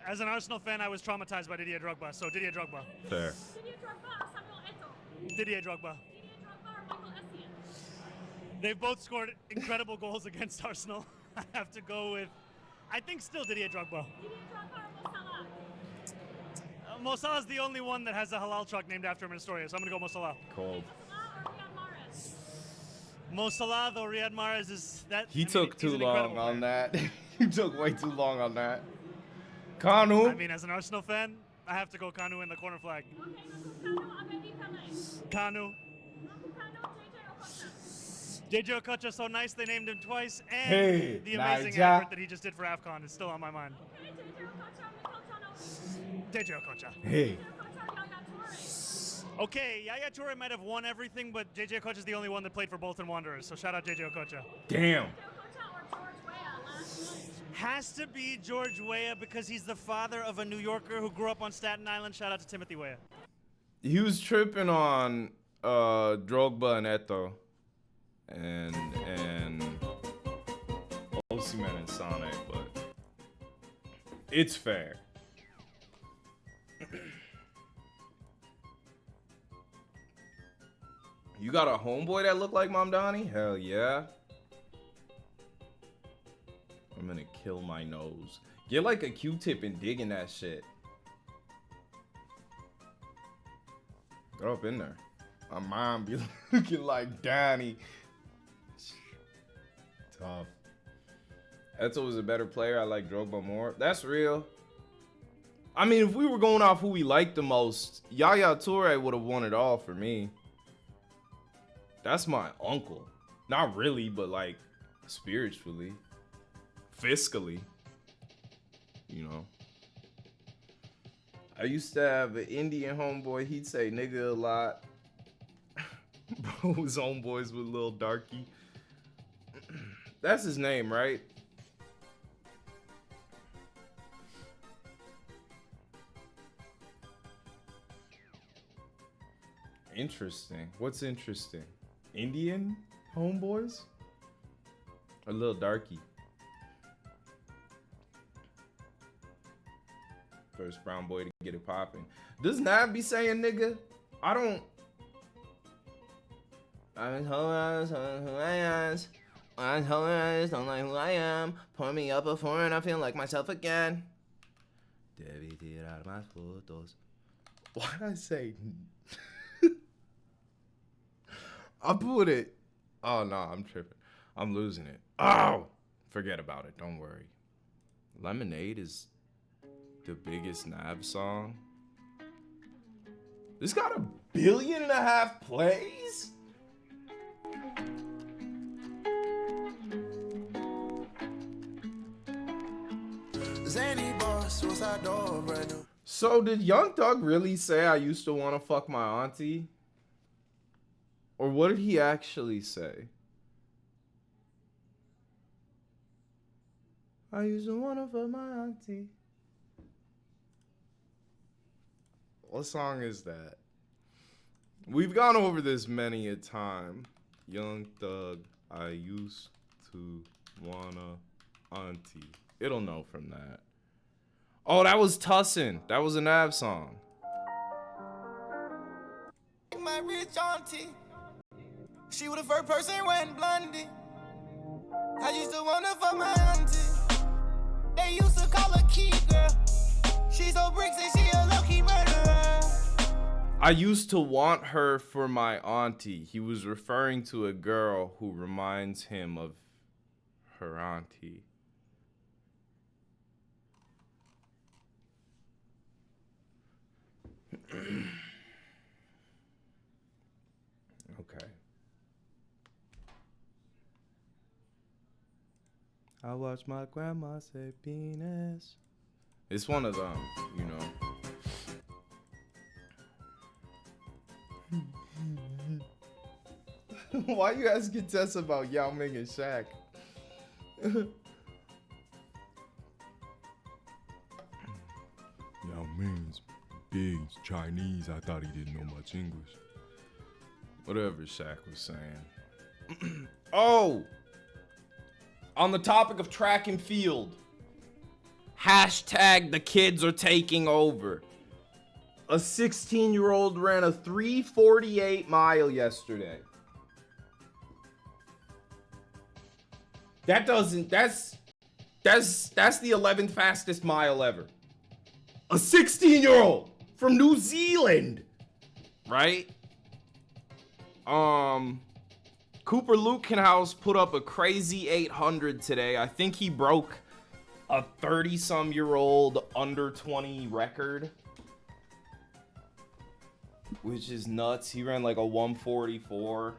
As an Arsenal fan, I was traumatized by Didier Drogba, so Didier Drogba. Fair. Didier Drogba. They've both scored incredible goals against Arsenal. I have to go with, I think still Didier Drogba. Mo Salah's the only one that has a halal truck named after him in Astoria, so I'm going to go Mo Salah. Cold. Mo Salah, though Riyad Mahrez is that. He took too long on that. He took way too long on that. Kanu. I mean, as an Arsenal fan, I have to go Kanu in the corner flag. Kanu. JJ Okocha, so nice they named him twice, and the amazing effort that he just did for AFCON is still on my mind. JJ Okocha. Hey. Okay, Yaya Toure might have won everything, but JJ Okocha is the only one that played for Bolton Wanderers, so shout out JJ Okocha. Damn. Has to be George Weah because he's the father of a New Yorker who grew up on Staten Island. Shout out to Timothy Weah. He was tripping on Drogba and Eto'o and Osimhen and Sane, but it's fair. You got a homeboy that look like Mamdani? Hell yeah. I'm gonna kill my nose. Get like a Q-tip and dig in that shit. Get up in there. My mom be looking like Danny. Tough. Eto'o was a better player. I like Drogba more. That's real. I mean, if we were going off who we liked the most, Yaya Toure would have won it all for me. That's my uncle. Not really, but like spiritually. Fiscally. You know. I used to have an Indian homeboy. He'd say nigga a lot. Bro was homeboys with Lil Darky. That's his name, right? Interesting. What's interesting? Indian homeboys? Or Lil Darky? First brown boy to get it popping. Does Nav be saying nigga? I don't. I'm who I don't like who I am. Pour me up before and I feel like myself again. Why did I say? I put it. Oh no, I'm tripping. I'm losing it. Oh, Forget about it. Don't worry. Lemonade is the biggest Nav song. This got 1.5 billion plays? So did Young Thug really say I used to want to fuck my auntie? Or what did he actually say? I used to want to fuck my auntie. What song is that? We've gone over this many a time. Young Thug, I used to wanna auntie. It'll know from that. Oh, that was Tussin. That was a Nav song. My rich auntie, she was the first person when blondie. I used to wanna fuck my auntie. They used to call her key girl. She's so bricks and she a low-key murderer. I used to want her for my auntie. He was referring to a girl who reminds him of her auntie. Okay. I watched my grandma say penis. It's one of them, you know. Why you asking Tess about Yao Ming and Shaq? Yao Ming's big Chinese. I thought he didn't know much English. Whatever Shaq was saying. Oh! On the topic of track and field. Hashtag the kids are taking over. A 16-year-old ran a 3:48 mile yesterday. That's the 11th fastest mile ever. A 16-year-old from New Zealand, right? Cooper Lukenhouse put up a crazy 800 today. I think he broke a 30-some-year-old under 20 record, which is nuts. He ran like a 144.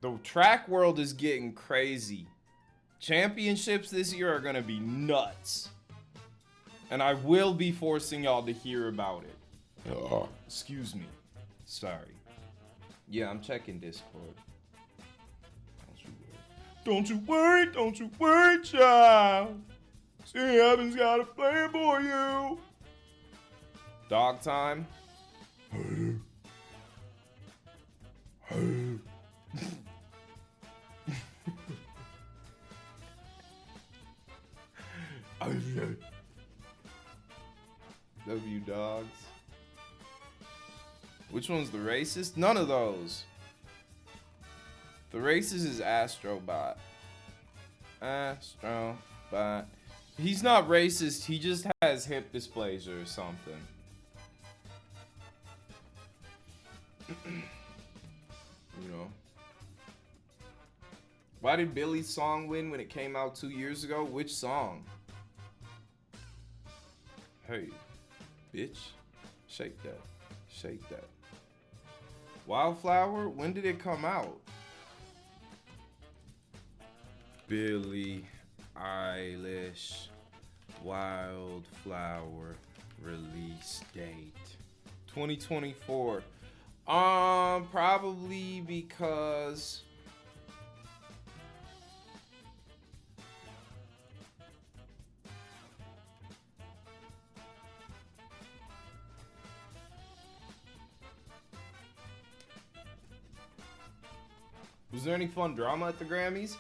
The track world is getting crazy. Championships this year are gonna be nuts. And I will be forcing y'all to hear about it. Excuse me. Sorry. Yeah, I'm checking Discord. Don't you worry, child. See, Heaven's got a plan for you. Dog time. W dogs. Which one's the racist? None of those. The racist is Astrobot. Astrobot. He's not racist, he just has hip dysplasia or something. You know. Why did Billy's song win when it came out 2 years ago? Which song? Hey, bitch. Shake that. Shake that. Wildflower? When did it come out? Billie Eilish Wildflower release date 2024. Probably because was there any fun drama at the Grammys?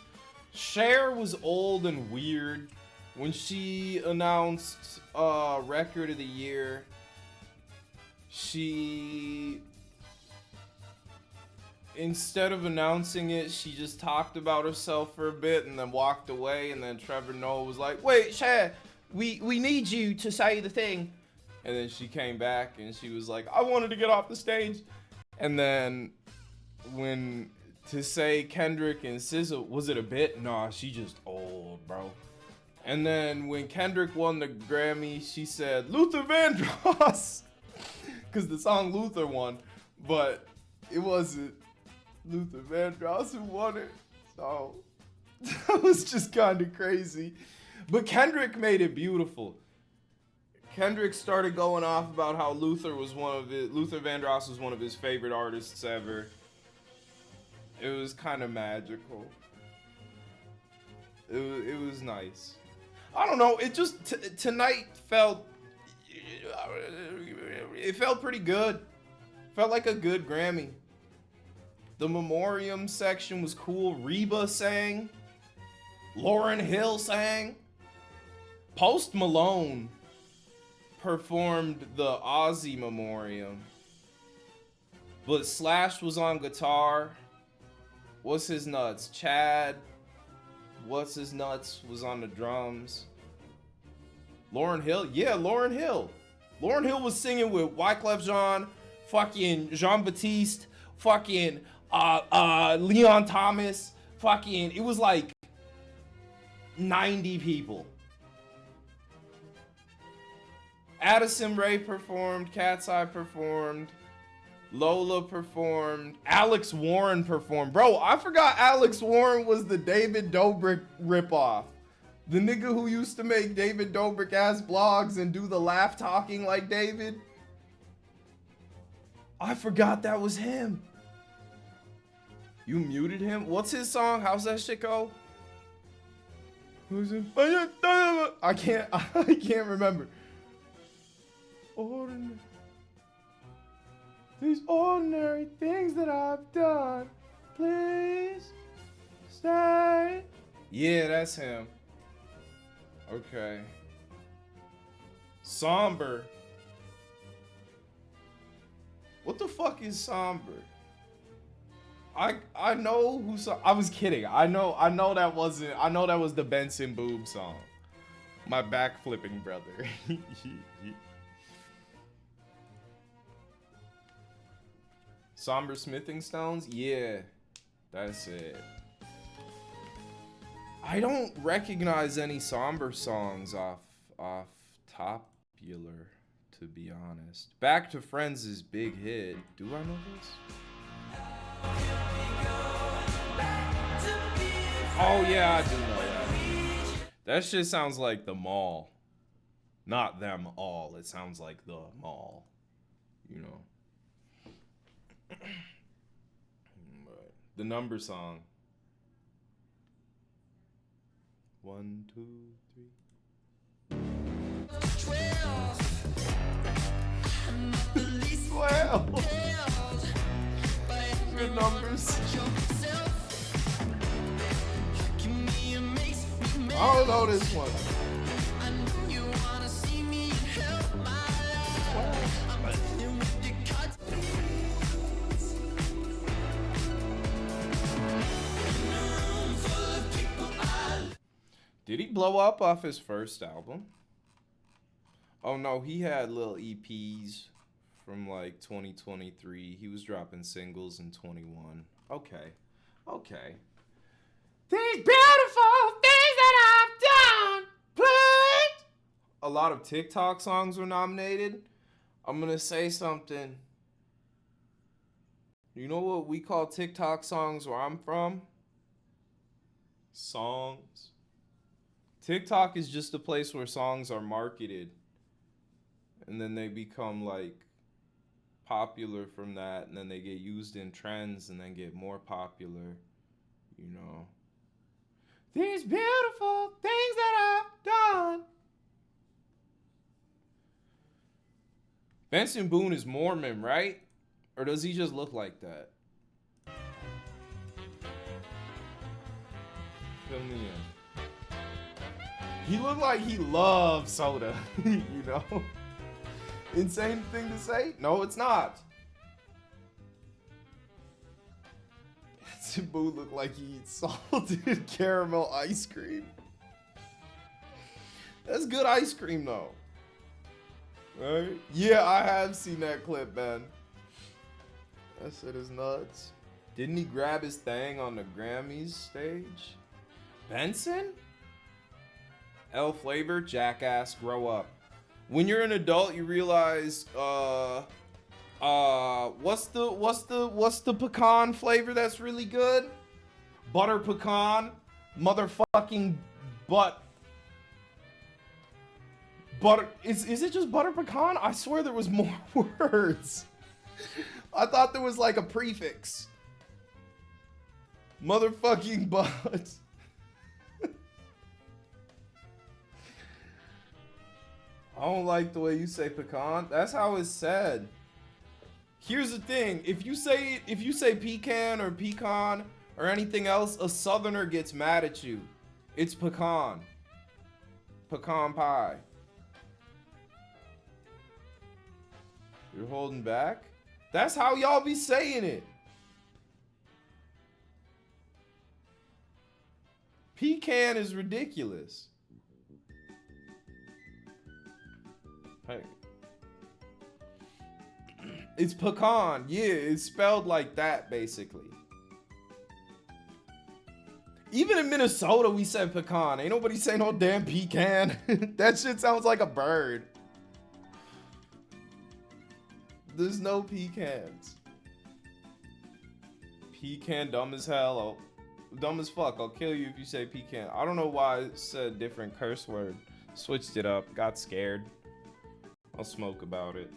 Cher was old and weird when she announced Record of the Year. She, instead of announcing it, she just talked about herself for a bit and then walked away. And then Trevor Noah was like, "Wait, Cher, we need you to say the thing." And then she came back and she was like, "I wanted to get off the stage." And then when to say Kendrick and SZA, was it a bit? Nah, she just old, bro. And then when Kendrick won the Grammy, she said Luther Vandross, because the song Luther won, but it wasn't Luther Vandross who won it. So that was just kind of crazy. But Kendrick made it beautiful. Kendrick started going off about how Luther Vandross was one of his favorite artists ever. It was kind of magical. It was nice. I don't know. It just tonight felt. It felt pretty good. Felt like a good Grammy. The memoriam section was cool. Reba sang. Lauryn Hill sang. Post Malone performed the Ozzy memoriam. But Slash was on guitar. What's his nuts? Chad. What's his nuts was on the drums. Lauryn Hill? Yeah, Lauryn Hill. Lauryn Hill was singing with Wyclef Jean, fucking Jean-Baptiste, fucking Leon Thomas, fucking, it was like 90 people. Addison Rae performed, Cat's Eye performed, Lola performed, Alex Warren performed. Bro, I forgot Alex Warren was the David Dobrik ripoff. The nigga who used to make David Dobrik ass blogs and do the laugh talking like David. I forgot that was him. You muted him? What's his song? How's that shit go? I can't remember. These ordinary things that I've done, please stay. Yeah, that's him. Okay. Somber. What the fuck is somber? I know who. I was kidding. I know that wasn't. I know that was the Benson Boob song. My backflipping brother. Somber Smithing Stones? Yeah, that's it. I don't recognize any somber songs off Popular, to be honest. Back to Friends is big hit. Do I know this? Oh yeah, I do know that. That shit sounds like The Mall. Not Them All. It sounds like The Mall. You know. The Number Song. 1, 2, 3. 12. Good numbers. I don't know this one. Did he blow up off his first album? Oh no, he had little EPs from like 2023. He was dropping singles in 21. Okay. These beautiful things that I've done, please. A lot of TikTok songs were nominated. I'm gonna say something. You know what we call TikTok songs where I'm from? Songs. TikTok is just a place where songs are marketed. And then they become like popular from that. And then they get used in trends and then get more popular. You know. These beautiful things that I've done. Benson Boone is Mormon, right? Or does he just look like that? Fill me in. He looked like he loves soda, you know? Insane thing to say? No, it's not. Benson Boone looked like he eats salted caramel ice cream. That's good ice cream, though. Right? Yeah, I have seen that clip, man. That shit is nuts. Didn't he grab his thing on the Grammys stage? Benson? L Flavor, jackass, grow up. When you're an adult, you realize, what's the pecan flavor that's really good? Butter pecan, motherfucking butter. Is it just butter pecan? I swear there was more words. I thought there was like a prefix. Motherfucking butt. I don't like the way you say pecan. That's how it's said. Here's the thing. If you say pecan or pecan or anything else, a southerner gets mad at you. It's pecan. Pecan pie. You're holding back? That's how y'all be saying it. Pecan is ridiculous. Hey. It's pecan. Yeah, it's spelled like that, basically. Even in Minnesota, we said pecan. Ain't nobody saying no damn pecan. That shit sounds like a bird. There's no pecans. Pecan dumb as hell. Oh, dumb as fuck. I'll kill you if you say pecan. I don't know why I said a different curse word. Switched it up. Got scared. I'll smoke about it.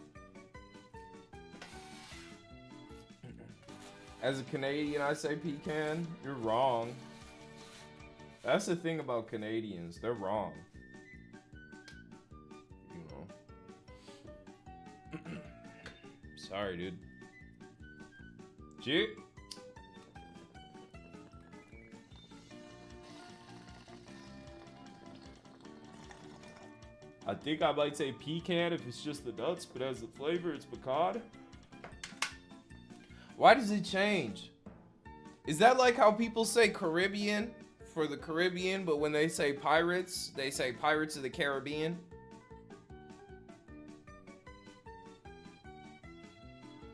As a Canadian, I say pecan. You're wrong. That's the thing about Canadians. They're wrong. You know. Sorry, dude. Gee. I think I might say pecan if it's just the nuts, but as the flavor, it's pecan. Why does it change? Is that like how people say Caribbean for the Caribbean, but when they say pirates, they say Pirates of the Caribbean?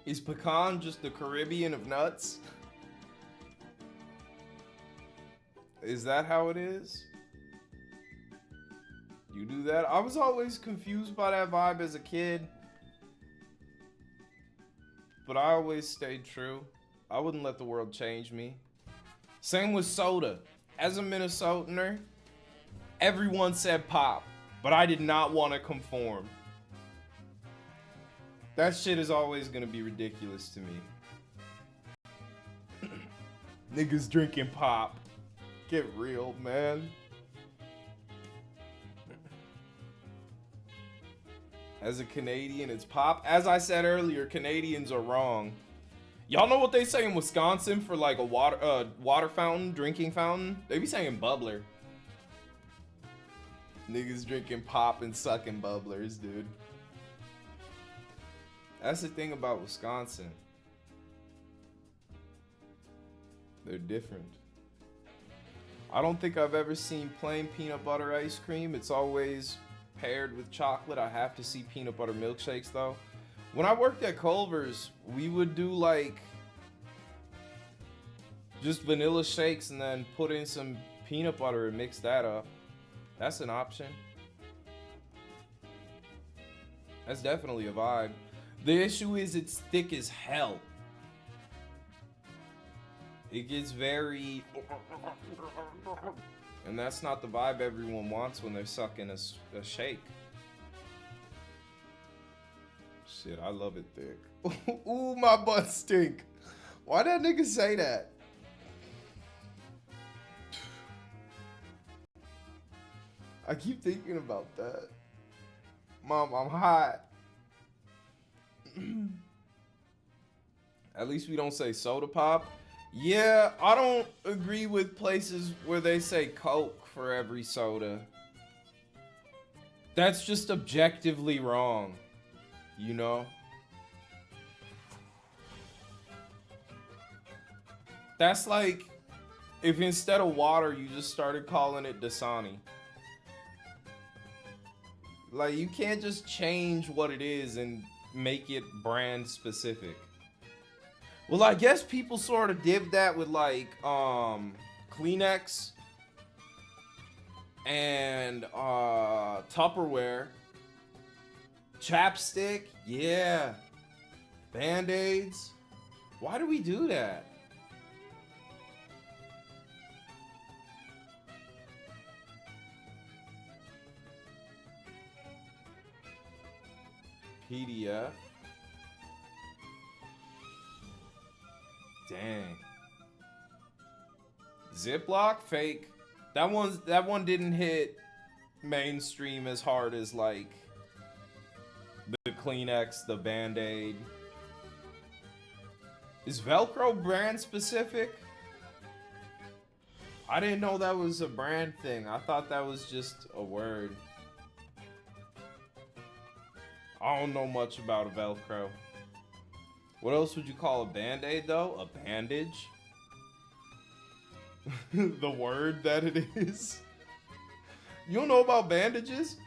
Is pecan just the Caribbean of nuts? Is that how it is? You do that? I was always confused by that vibe as a kid. But I always stayed true. I wouldn't let the world change me. Same with soda. As a Minnesotaner, everyone said pop, but I did not want to conform. That shit is always gonna be ridiculous to me. Niggas drinking pop. Get real, man. As a Canadian, it's pop. As I said earlier, Canadians are wrong. Y'all know what they say in Wisconsin for like a water fountain, drinking fountain? They be saying bubbler. Niggas drinking pop and sucking bubblers, dude. That's the thing about Wisconsin. They're different. I don't think I've ever seen plain peanut butter ice cream. It's always paired with chocolate. I have to see peanut butter milkshakes though. When I worked at Culver's, we would do like just vanilla shakes and then put in some peanut butter and mix that up. That's an option. That's definitely a vibe. The issue is it's thick as hell. It gets very... And that's not the vibe everyone wants when they're sucking a shake. Shit, I love it thick. Ooh, my butt stink. Why that nigga say that? I keep thinking about that. Mom, I'm hot. At least we don't say soda pop. Yeah, I don't agree with places where they say Coke for every soda. That's just objectively wrong, you know? That's like if instead of water, you just started calling it Dasani. Like, you can't just change what it is and make it brand specific. Well, I guess people sort of did that with like Kleenex and Tupperware. Chapstick, yeah. Band-Aids. Why do we do that? PDF. Dang. Ziploc, fake. That one didn't hit mainstream as hard as like the Kleenex, the Band-Aid. Is Velcro brand specific? I didn't know that was a brand thing. I thought that was just a word. I don't know much about Velcro. What else would you call a Band-Aid though? A bandage? The word that it is. You don't know about bandages?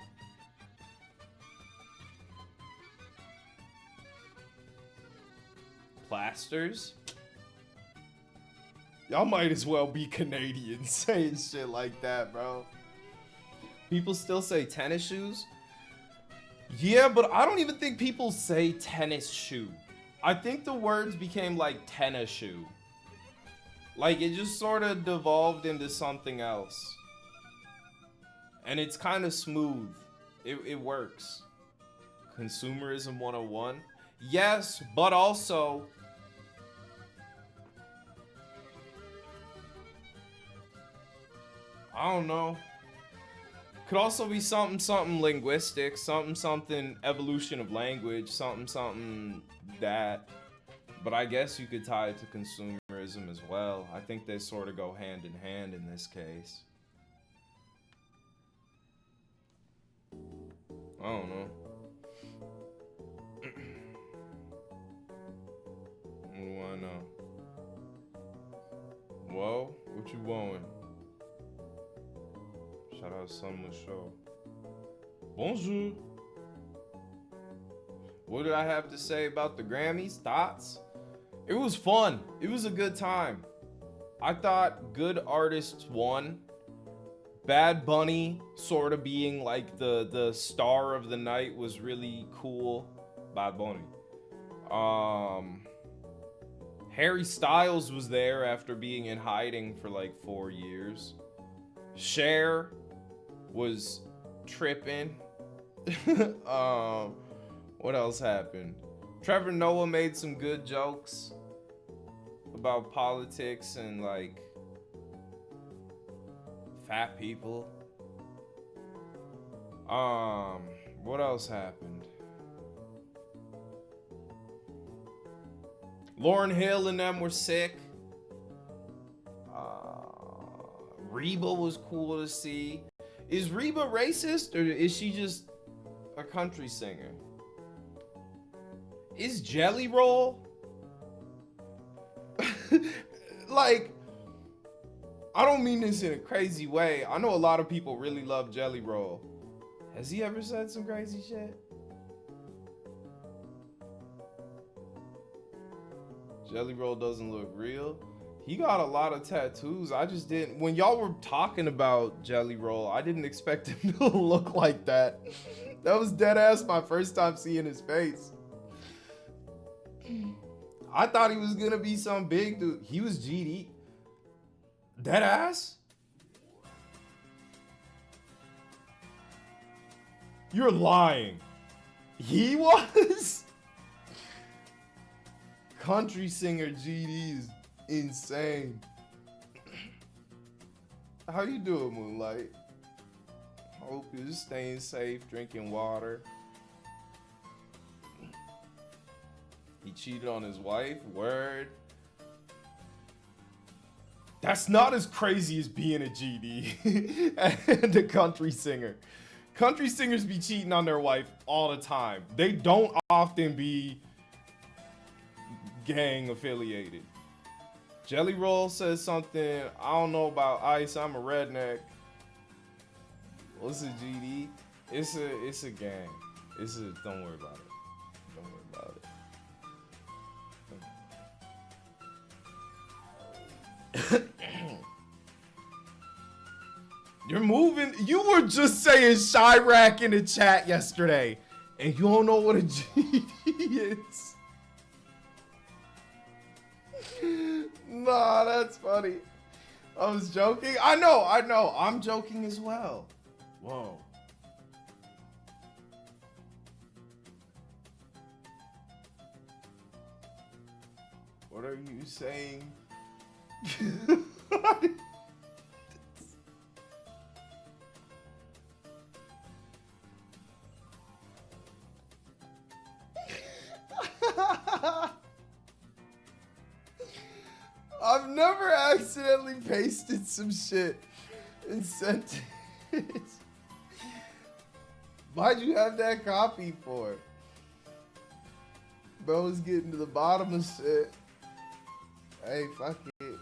Plasters? Y'all might as well be Canadian saying shit like that, bro. People still say tennis shoes? Yeah, but I don't even think people say tennis shoe. I think the words became like tennis shoe. Like it just sort of devolved into something else. And it's kind of smooth. It works. Consumerism 101. Yes, but also I don't know. Could also be something linguistic, something evolution of language, something that. But I guess you could tie it to consumerism as well. I think they sort of go hand in hand in this case. I don't know. What do I know? Whoa, what you want? Shout out Summer Show. Bonjour. What did I have to say about the Grammys? Thoughts? It was fun. It was a good time. I thought good artists won. Bad Bunny sort of being like the star of the night was really cool. Bad Bunny. Harry Styles was there after being in hiding for like 4 years. Cher was tripping. What else happened? Trevor Noah made some good jokes about politics and like fat people. What else happened? Lauryn Hill and them were sick. Reba was cool to see. Is Reba racist or is she just a country singer? Is Jelly Roll? Like, I don't mean this in a crazy way. I know a lot of people really love Jelly Roll. Has he ever said some crazy shit? Jelly Roll doesn't look real. He got a lot of tattoos. I just didn't. When y'all were talking about Jelly Roll, I didn't expect him to look like that. That was dead ass my first time seeing his face. I thought he was gonna be some big dude. He was GD. Dead ass? You're lying. He was? Country singer GD is insane. How you doing, Moonlight? Hope you're staying safe, drinking water. He cheated on his wife, word. That's not as crazy as being a GD and a country singer. Country singers be cheating on their wife all the time. They don't often be gang affiliated. Jelly Roll says something, I don't know about Ice, I'm a redneck. What's a GD? It's a gang. Don't worry about it. Don't worry about it. You're moving. You were just saying Chirac in the chat yesterday, and you don't know what a GD is. Nah, that's funny. I was joking. I know. I'm joking as well. Whoa. What are you saying? I've never accidentally pasted some shit and sent it. Why'd you have that copy for? Bro's getting to the bottom of shit. Hey, fuck it.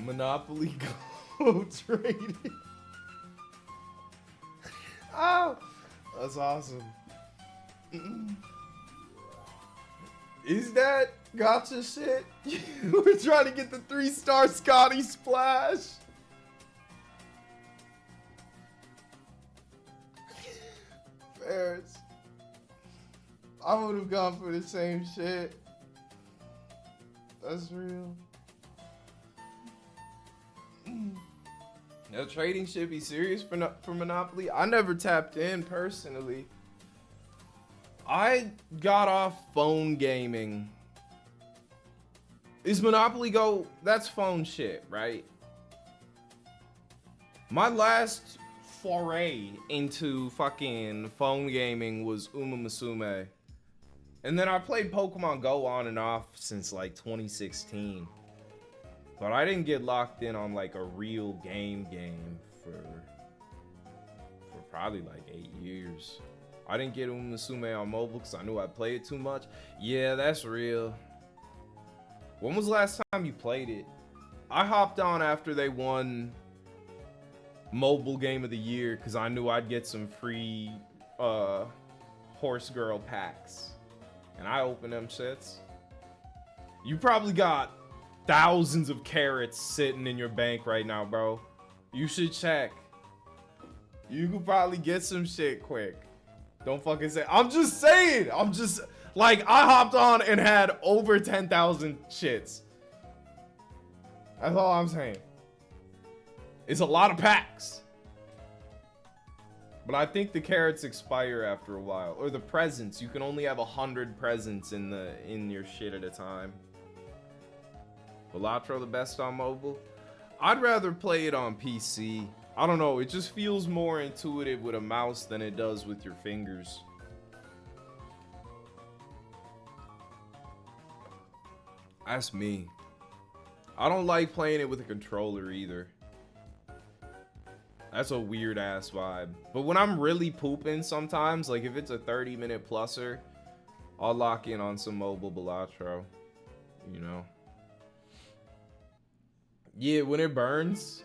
Monopoly Go traded. Oh, that's awesome. Is that gotcha shit? We're trying to get the 3-star Scotty Splash. Ferris. I would have gone for the same shit. That's real. Now, trading should be serious for Monopoly. I never tapped in personally. I got off phone gaming. Is Monopoly Go? That's phone shit, right? My last foray into fucking phone gaming was Uma Musume. And then I played Pokemon Go on and off since like 2016. But I didn't get locked in on like a real game for probably like 8 years. I didn't get Uma Musume on mobile because I knew I'd play it too much. Yeah, that's real. When was the last time you played it? I hopped on after they won Mobile Game of the Year because I knew I'd get some free Horse Girl packs. And I opened them shits. You probably got thousands of carrots sitting in your bank right now, bro. You should check. You could probably get some shit quick. Don't fucking say. I'm just saying. I'm just like, I hopped on and had over 10,000 shits. That's all I'm saying. It's a lot of packs. But I think the carrots expire after a while. Or the presents. You can only have 100 presents in your shit at a time. Balatro the best on mobile? I'd rather play it on PC. I don't know, it just feels more intuitive with a mouse than it does with your fingers. That's me. I don't like playing it with a controller either. That's a weird ass vibe. But when I'm really pooping sometimes, like if it's a 30-minute pluser, I'll lock in on some mobile Balatro. You know? Yeah, when it burns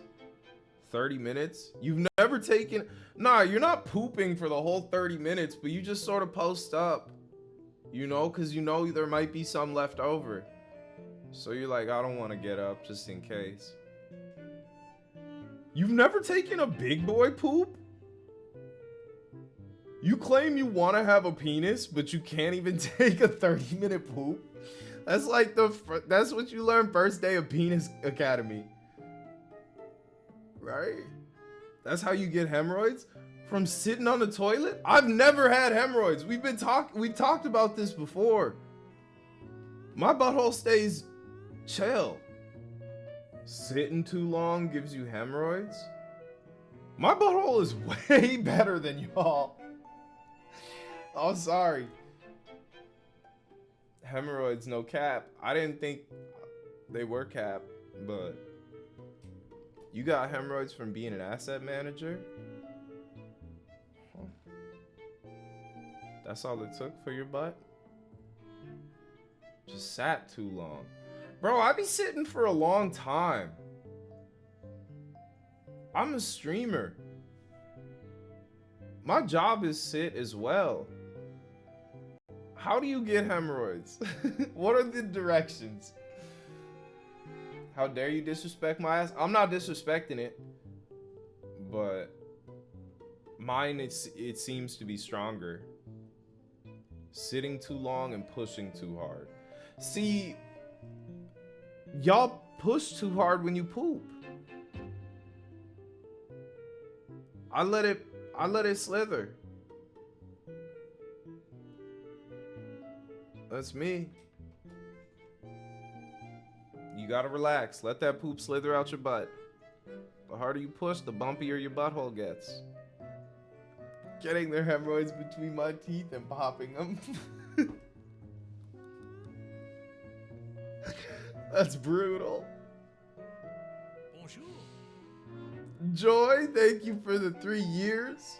30 minutes. You've never taken... Nah, you're not pooping for the whole 30 minutes, but you just sort of post up. You know, because you know there might be some left over. So you're like, I don't want to get up just in case. You've never taken a big boy poop? You claim you want to have a penis, but you can't even take a 30-minute poop? That's like that's what you learn first day of Penis Academy. Right? That's how you get hemorrhoids? From sitting on the toilet? I've never had hemorrhoids. We've talked about this before. My butthole stays chill. Sitting too long gives you hemorrhoids? My butthole is way better than y'all. Oh, sorry. Hemorrhoids, no cap. I didn't think they were cap, but you got hemorrhoids from being an asset manager? Huh. That's all it took for your butt? Just sat too long. Bro, I be sitting for a long time. I'm a streamer. My job is sit as well. How do you get hemorrhoids? What are the directions? How dare you disrespect my ass? I'm not disrespecting it, but mine, it seems to be stronger. Sitting too long and pushing too hard. See, y'all push too hard when you poop. I let it slither. That's me. You gotta relax. Let that poop slither out your butt. The harder you push, the bumpier your butthole gets. Getting their hemorrhoids between my teeth and popping them. That's brutal. Bonjour. Joy, thank you for the 3 years.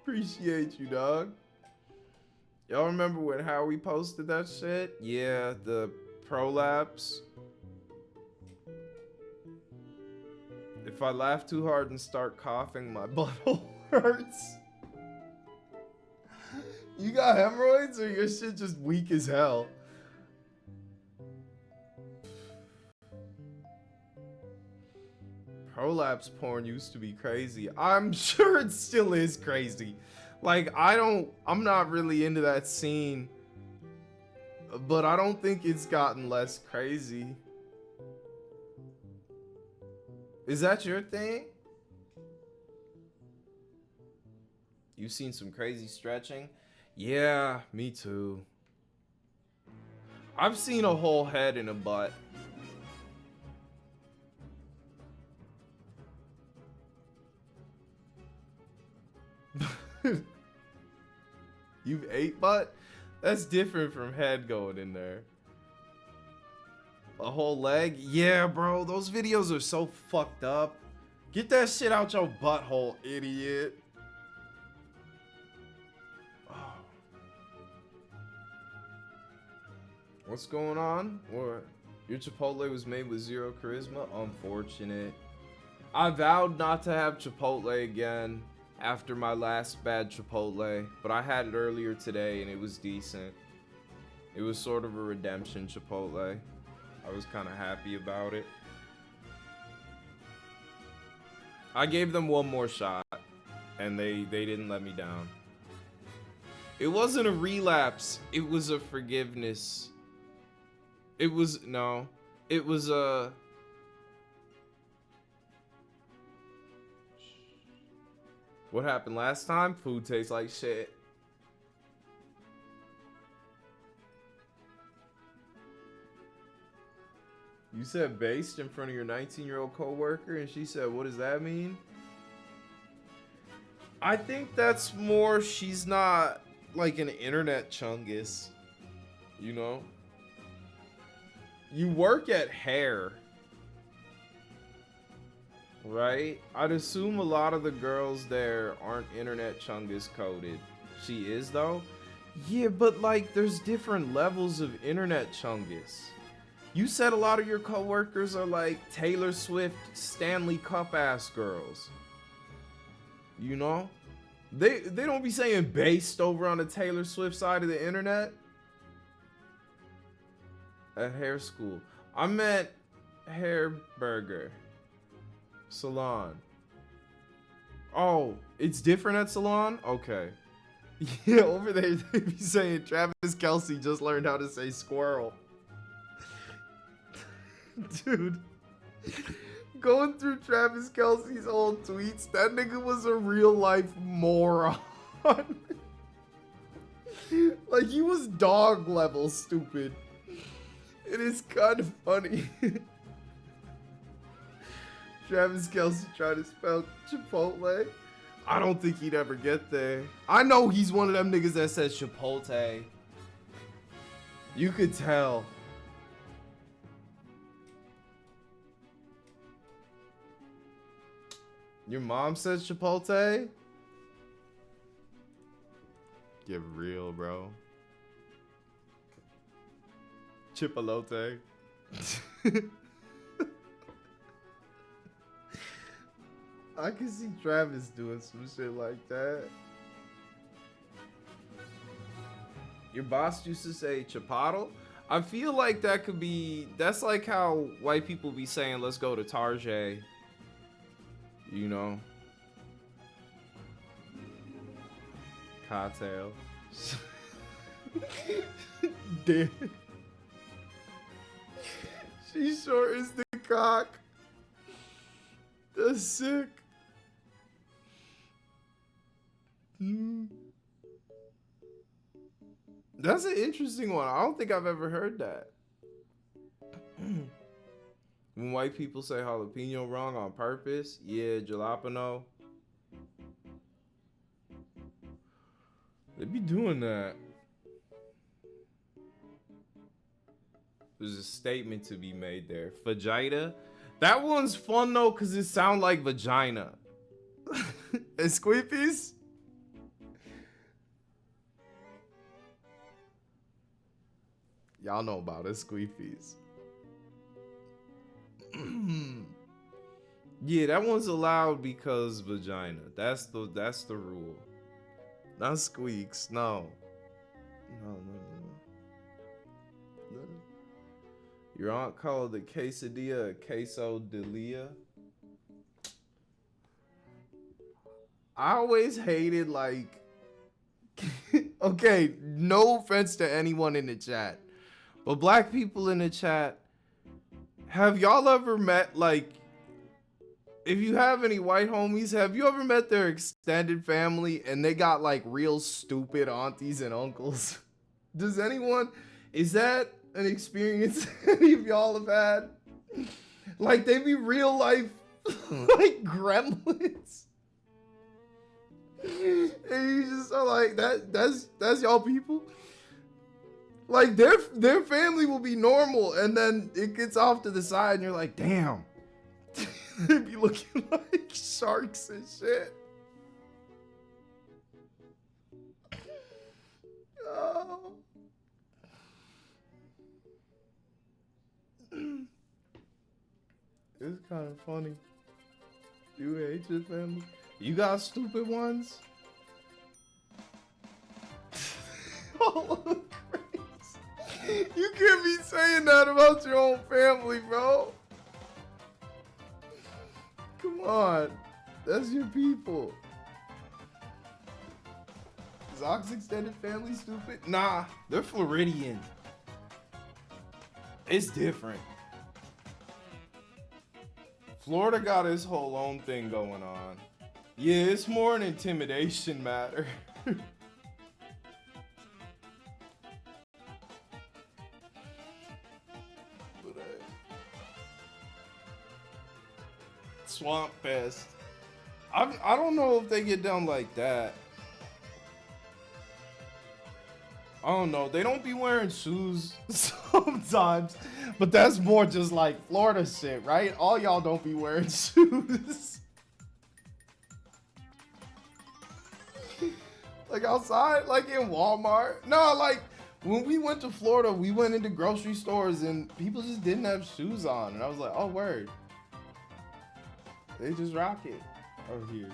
Appreciate you, dog. Y'all remember when Howie posted that shit? Yeah, the prolapse. If I laugh too hard and start coughing, my butthole hurts. You got hemorrhoids or your shit just weak as hell? Prolapse porn used to be crazy. I'm sure it still is crazy. Like, I'm not really into that scene. But I don't think it's gotten less crazy. Is that your thing? You've seen some crazy stretching? Yeah, me too. I've seen a whole head in a butt. You've ate butt? That's different from head going in there. A whole leg? Yeah, bro. Those videos are so fucked up. Get that shit out your butthole, idiot. Oh. What's going on? What? Your Chipotle was made with zero charisma? Unfortunate. I vowed not to have Chipotle again after my last bad Chipotle, but I had it earlier today and it was decent. It was sort of a redemption Chipotle. I was kind of happy about it. I gave them one more shot and they didn't let me down. It wasn't a relapse, it was a forgiveness. It was a what happened last time? Food tastes like shit. You said based in front of your 19-year-old coworker and she said, what does that mean? I think that's more she's not like an internet chungus. You know? You work at hair. Right? I'd assume a lot of the girls there aren't internet chungus coded. She is though? Yeah, but like there's different levels of internet chungus. You said a lot of your coworkers are like Taylor Swift, Stanley Cup ass girls. You know? They don't be saying based over on the Taylor Swift side of the internet. At hair school. I meant hair burger. Salon. Oh, it's different at salon? Okay. Yeah, over there they be saying Travis Kelce just learned how to say squirrel. Dude. Going through Travis Kelce's old tweets, that nigga was a real life moron. Like he was dog level stupid. It is kind of funny. Travis Kelce tried to spell Chipotle. I don't think he'd ever get there. I know he's one of them niggas that says Chipotle. You could tell. Your mom says Chipotle? Get real, bro. Chipolote. I can see Travis doing some shit like that. Your boss used to say Chapato. I feel like that could be, that's like how white people be saying, let's go to Tarjay. You know? Cocktail. Damn. She short as the cock. That's sick. That's an interesting one. I don't think I've ever heard that. When white people say jalapeno wrong on purpose, yeah, jalapeno. They be doing that. There's a statement to be made there. Vagina. That one's fun though, cause it sounds like vagina. Esquippies? Y'all know about Esquippies. Yeah, that one's allowed because vagina. That's the rule. Not squeaks. No. No. Your aunt called the quesadilla a quesadilla. I always hated like okay, no offense to anyone in the chat, but black people in the chat, have y'all ever met, like, if you have any white homies, have you ever met their extended family and they got like real stupid aunties and uncles? Does anyone, is that an experience any of y'all have had? Like they be real life like gremlins. And you just are like, that's y'all people. Like their family will be normal and then it gets off to the side and you're like, damn. They be looking like sharks and shit. Oh. It's kind of funny. You hate your family? You got stupid ones? Oh, Christ. You can't be saying that about your own family, bro. Come on. That's your people. Is Ox extended family stupid? Nah, they're Floridian. It's different. Florida got his whole own thing going on. Yeah, it's more an intimidation matter. Swamp Fest. I don't know if they get down like that. I don't know. They don't be wearing shoes sometimes, but that's more just like Florida shit, right? All y'all don't be wearing shoes. Like outside, like in Walmart. No, like when we went to Florida, we went into grocery stores and people just didn't have shoes on. And I was like, oh, word. They just rock it over here.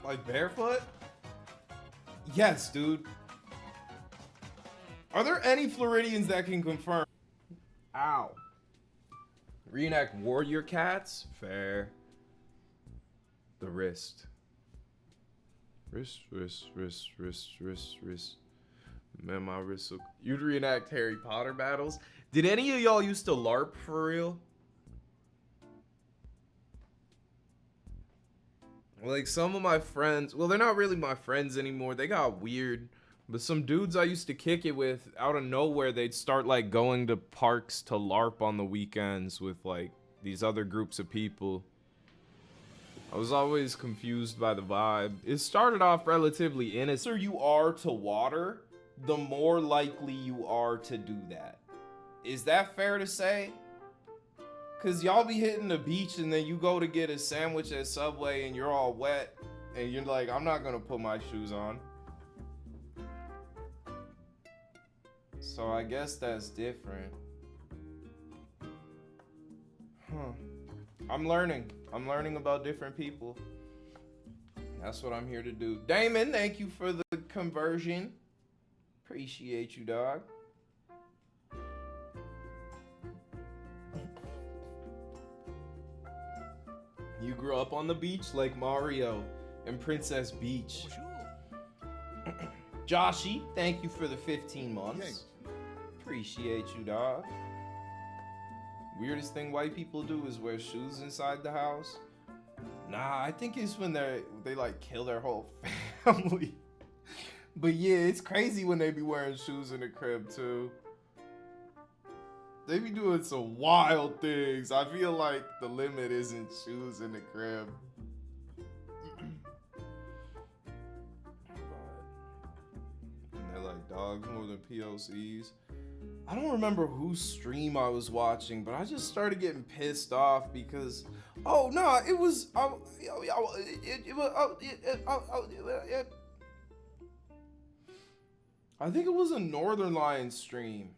Like barefoot? Yes, dude. Are there any Floridians that can confirm? Ow. Reenact warrior cats? Fair. The wrist. Wrist. Man, my wrist. You'd reenact Harry Potter battles? Did any of y'all used to LARP for real? Like some of my friends, well, they're not really my friends anymore. They got weird. But some dudes I used to kick it with, out of nowhere, they'd start like going to parks to LARP on the weekends with like these other groups of people. I was always confused by the vibe. It started off relatively innocent. The closer you are to water, the more likely you are to do that. Is that fair to say? Cause y'all be hitting the beach and then you go to get a sandwich at Subway and you're all wet and you're like, I'm not gonna put my shoes on. So I guess that's different. Huh. I'm learning about different people. That's what I'm here to do. Damon, thank you for the conversion. Appreciate you, dog. You grew up on the beach like Mario and Princess Beach. Joshy, thank you for the 15 months. Appreciate you, dog. Weirdest thing white people do is wear shoes inside the house. Nah, I think it's when they like kill their whole family. But yeah, it's crazy when they be wearing shoes in the crib too. They be doing some wild things. I feel like the limit isn't shoes in the crib. And they're like dogs more than POCs. I don't remember whose stream I was watching, but I just started getting pissed off because, oh no, it was, I think it was a Northern Lions stream,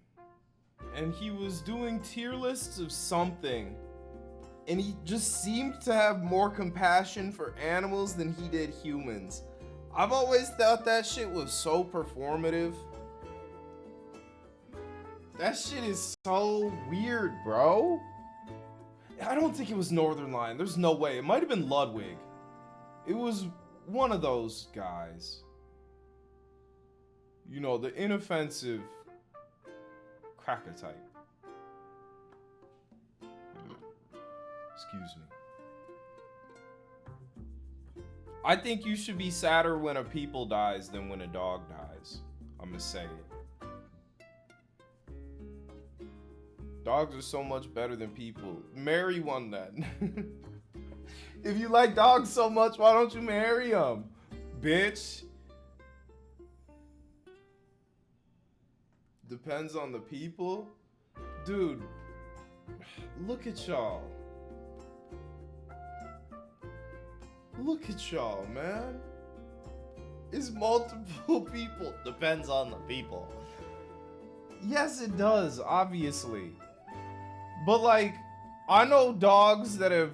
and he was doing tier lists of something, and he just seemed to have more compassion for animals than he did humans. I've always thought that shit was so performative. That shit is so weird, bro. I don't think it was Northern Lion. There's no way. It might have been Ludwig. It was one of those guys. You know, the inoffensive cracker type. Excuse me. I think you should be sadder when a people dies than when a dog dies. I'm gonna say it. Dogs are so much better than people. Marry one then. If you like dogs so much, why don't you marry them? Bitch. Depends on the people. Dude, look at y'all. Look at y'all, man. It's multiple people. Depends on the people. Yes, it does, obviously. But like, I know dogs that have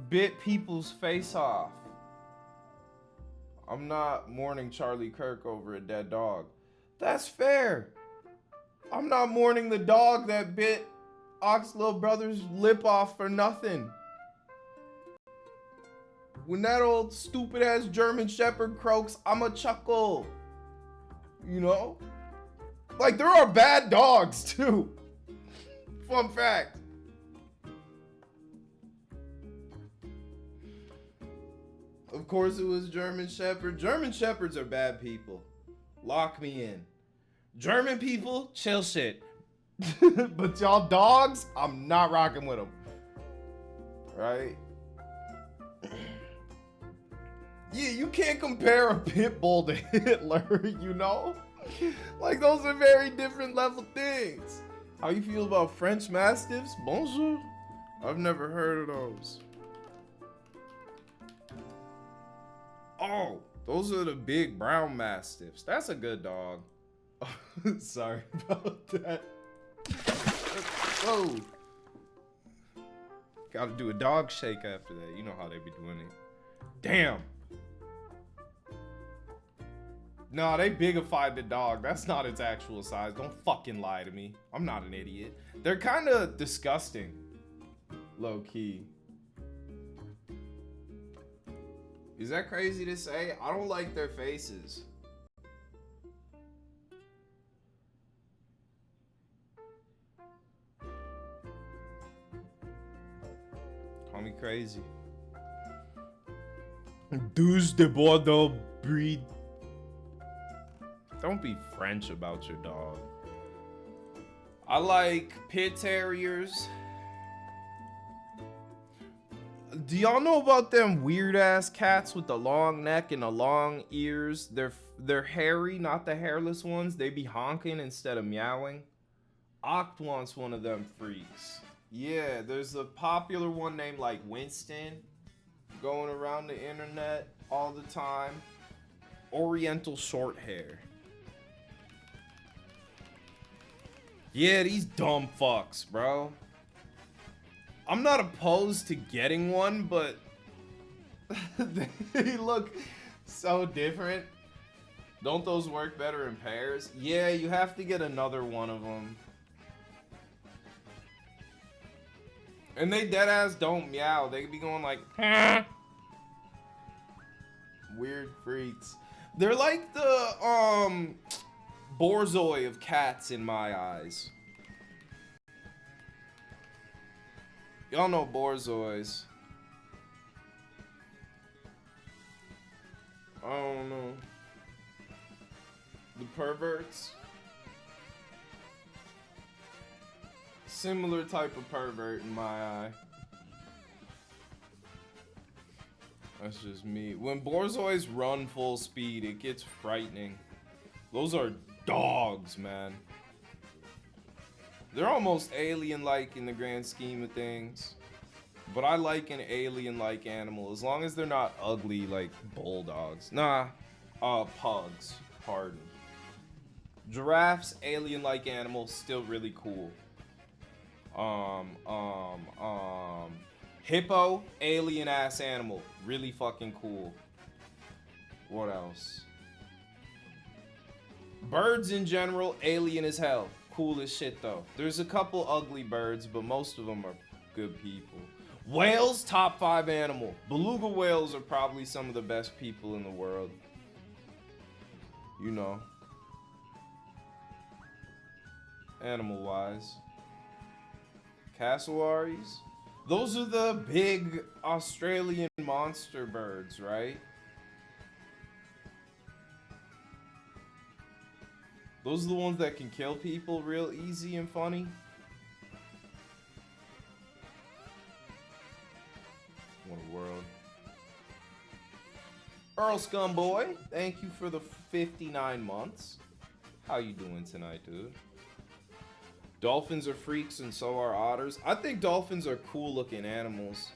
bit people's face off. I'm not mourning Charlie Kirk over a dead dog. That's fair. I'm not mourning the dog that bit Ox Little Brother's lip off for nothing. When that old stupid ass German Shepherd croaks, I'ma chuckle. You know? Like, there are bad dogs too. Fun fact. Of course it was German Shepherd. German Shepherds are bad people. Lock me in. German people, chill shit. But y'all dogs, I'm not rocking with them. Right? Yeah, you can't compare a pit bull to Hitler, you know? Like, those are very different level things. How you feel about French Mastiffs? Bonjour? I've never heard of those. Oh, those are the big brown Mastiffs. That's a good dog. Sorry about that. Whoa. Gotta do a dog shake after that. You know how they be doing it. Damn. No, they bigified the dog. That's not its actual size. Don't fucking lie to me. I'm not an idiot. They're kind of disgusting. Low key. Is that crazy to say? I don't like their faces. Call me crazy. Douze de Bordeaux breed. Don't be French about your dog. I like pit terriers. Do y'all know about them weird ass cats with the long neck and the long ears? They're hairy, not the hairless ones. They be honking instead of meowing. Oct wants one of them freaks. Yeah, there's a popular one named like Winston going around the internet all the time. Oriental short hair. Yeah, these dumb fucks, bro. I'm not opposed to getting one, but They look so different. Don't those work better in pairs? Yeah, you have to get another one of them. And they deadass don't meow. They be going like, weird freaks. They're like the Borzoi of cats in my eyes. Y'all know Borzois. I don't know. The perverts. Similar type of pervert in my eye. That's just me. When Borzois run full speed, it gets frightening. Those are dogs, man. They're almost alien-like in the grand scheme of things. But I like an alien-like animal, as long as they're not ugly like bulldogs. Nah, pugs, pardon. Giraffes, alien-like animals, still really cool. Hippo, alien-ass animal, really fucking cool. What else? Birds in general, alien as hell. Cool as shit though. There's a couple ugly birds, but most of them are good people. Whales, top 5 animal. Beluga whales are probably some of the best people in the world. You know. Animal-wise. Cassowaries. Those are the big Australian monster birds, right? Those are the ones that can kill people real easy and funny. What a world. Earl Scumboy, thank you for the 59 months. How you doing tonight, dude? Dolphins are freaks and so are otters. I think dolphins are cool looking animals.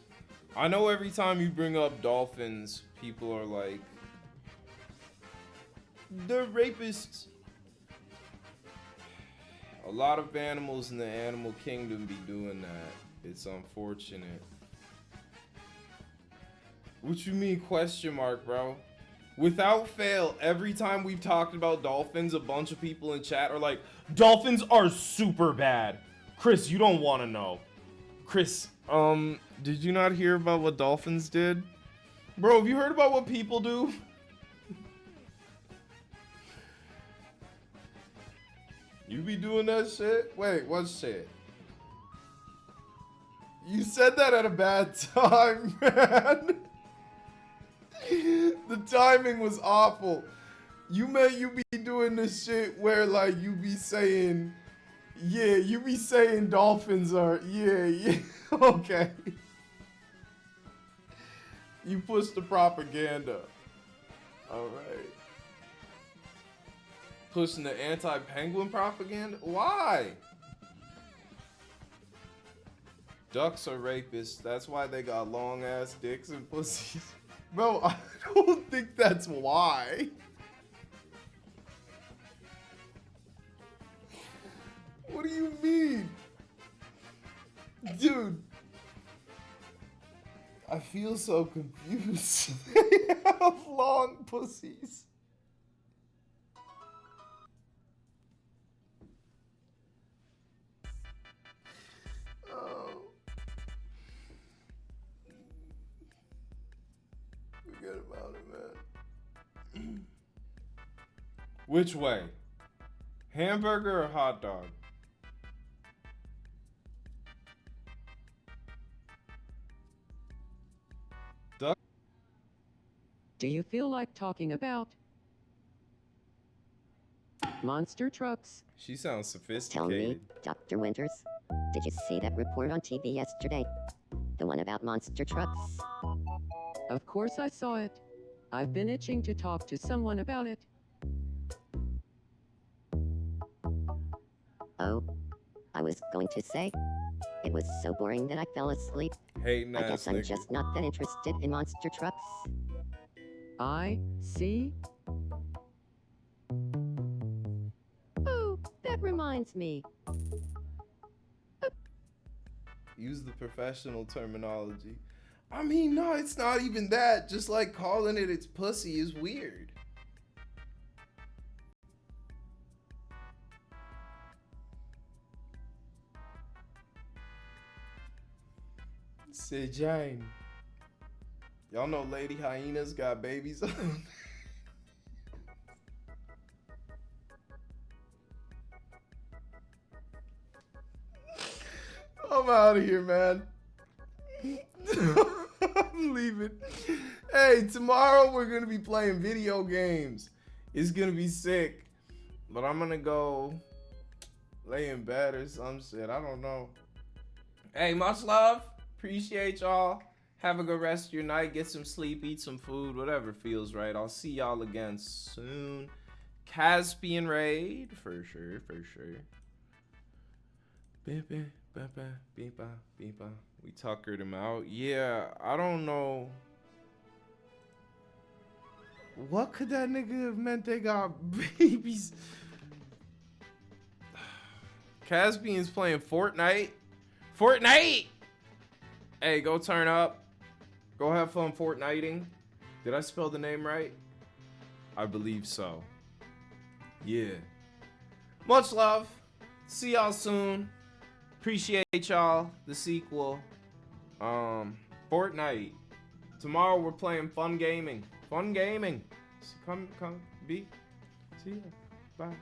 I know every time you bring up dolphins, people are like, they're rapists. A lot of animals in the animal kingdom be doing that. It's unfortunate. What you mean question mark, bro? Without fail, every time we've talked about dolphins, a bunch of people in chat are like, dolphins are super bad. Chris, you don't want to know. Chris, did you not hear about what dolphins did? Bro, have you heard about what people do? You be doing that shit? Wait, what shit? You said that at a bad time, man. The timing was awful. You meant you be doing this shit where like you be saying, yeah, you be saying dolphins are, yeah, okay. You push the propaganda. All right. Pushing the anti-penguin propaganda? Why? Ducks are rapists. That's why they got long ass dicks and pussies. Bro, I don't think that's why. What do you mean? Dude. I feel so confused. They have long pussies. Oh. Forget about it, man. Which way? Hamburger or hot dog? Duck? Do you feel like talking about monster trucks? She sounds sophisticated. Tell me, Dr. Winters, did you see that report on TV yesterday? The one about monster trucks? Of course I saw it. I've been itching to talk to someone about it. Oh, I was going to say, it was so boring that I fell asleep. Hey, I guess I'm just not that interested in monster trucks. I see. Oh, that reminds me. Use the professional terminology. I mean, no, it's not even that. Just like calling it its pussy is weird. Sid Jane. Y'all know Lady Hyenas got babies on. I'm out of here, man. I'm leaving. Hey, tomorrow we're gonna be playing video games. It's gonna be sick. But I'm gonna go lay in bed or some shit. I don't know. Hey, much love. Appreciate y'all. Have a good rest of your night. Get some sleep, eat some food, whatever feels right. I'll see y'all again soon. Caspian Raid, for sure, for sure. Beep, beep, beep, beep, beep, beep. We tuckered him out. Yeah, I don't know. What could that nigga have meant they got babies? Caspian's playing Fortnite. Fortnite! Hey, go turn up. Go have fun Fortniting. Did I spell the name right? I believe so. Yeah. Much love. See y'all soon. Appreciate y'all. The sequel. Fortnite. Tomorrow we're playing fun gaming. Fun gaming. Come, be. See ya. Bye.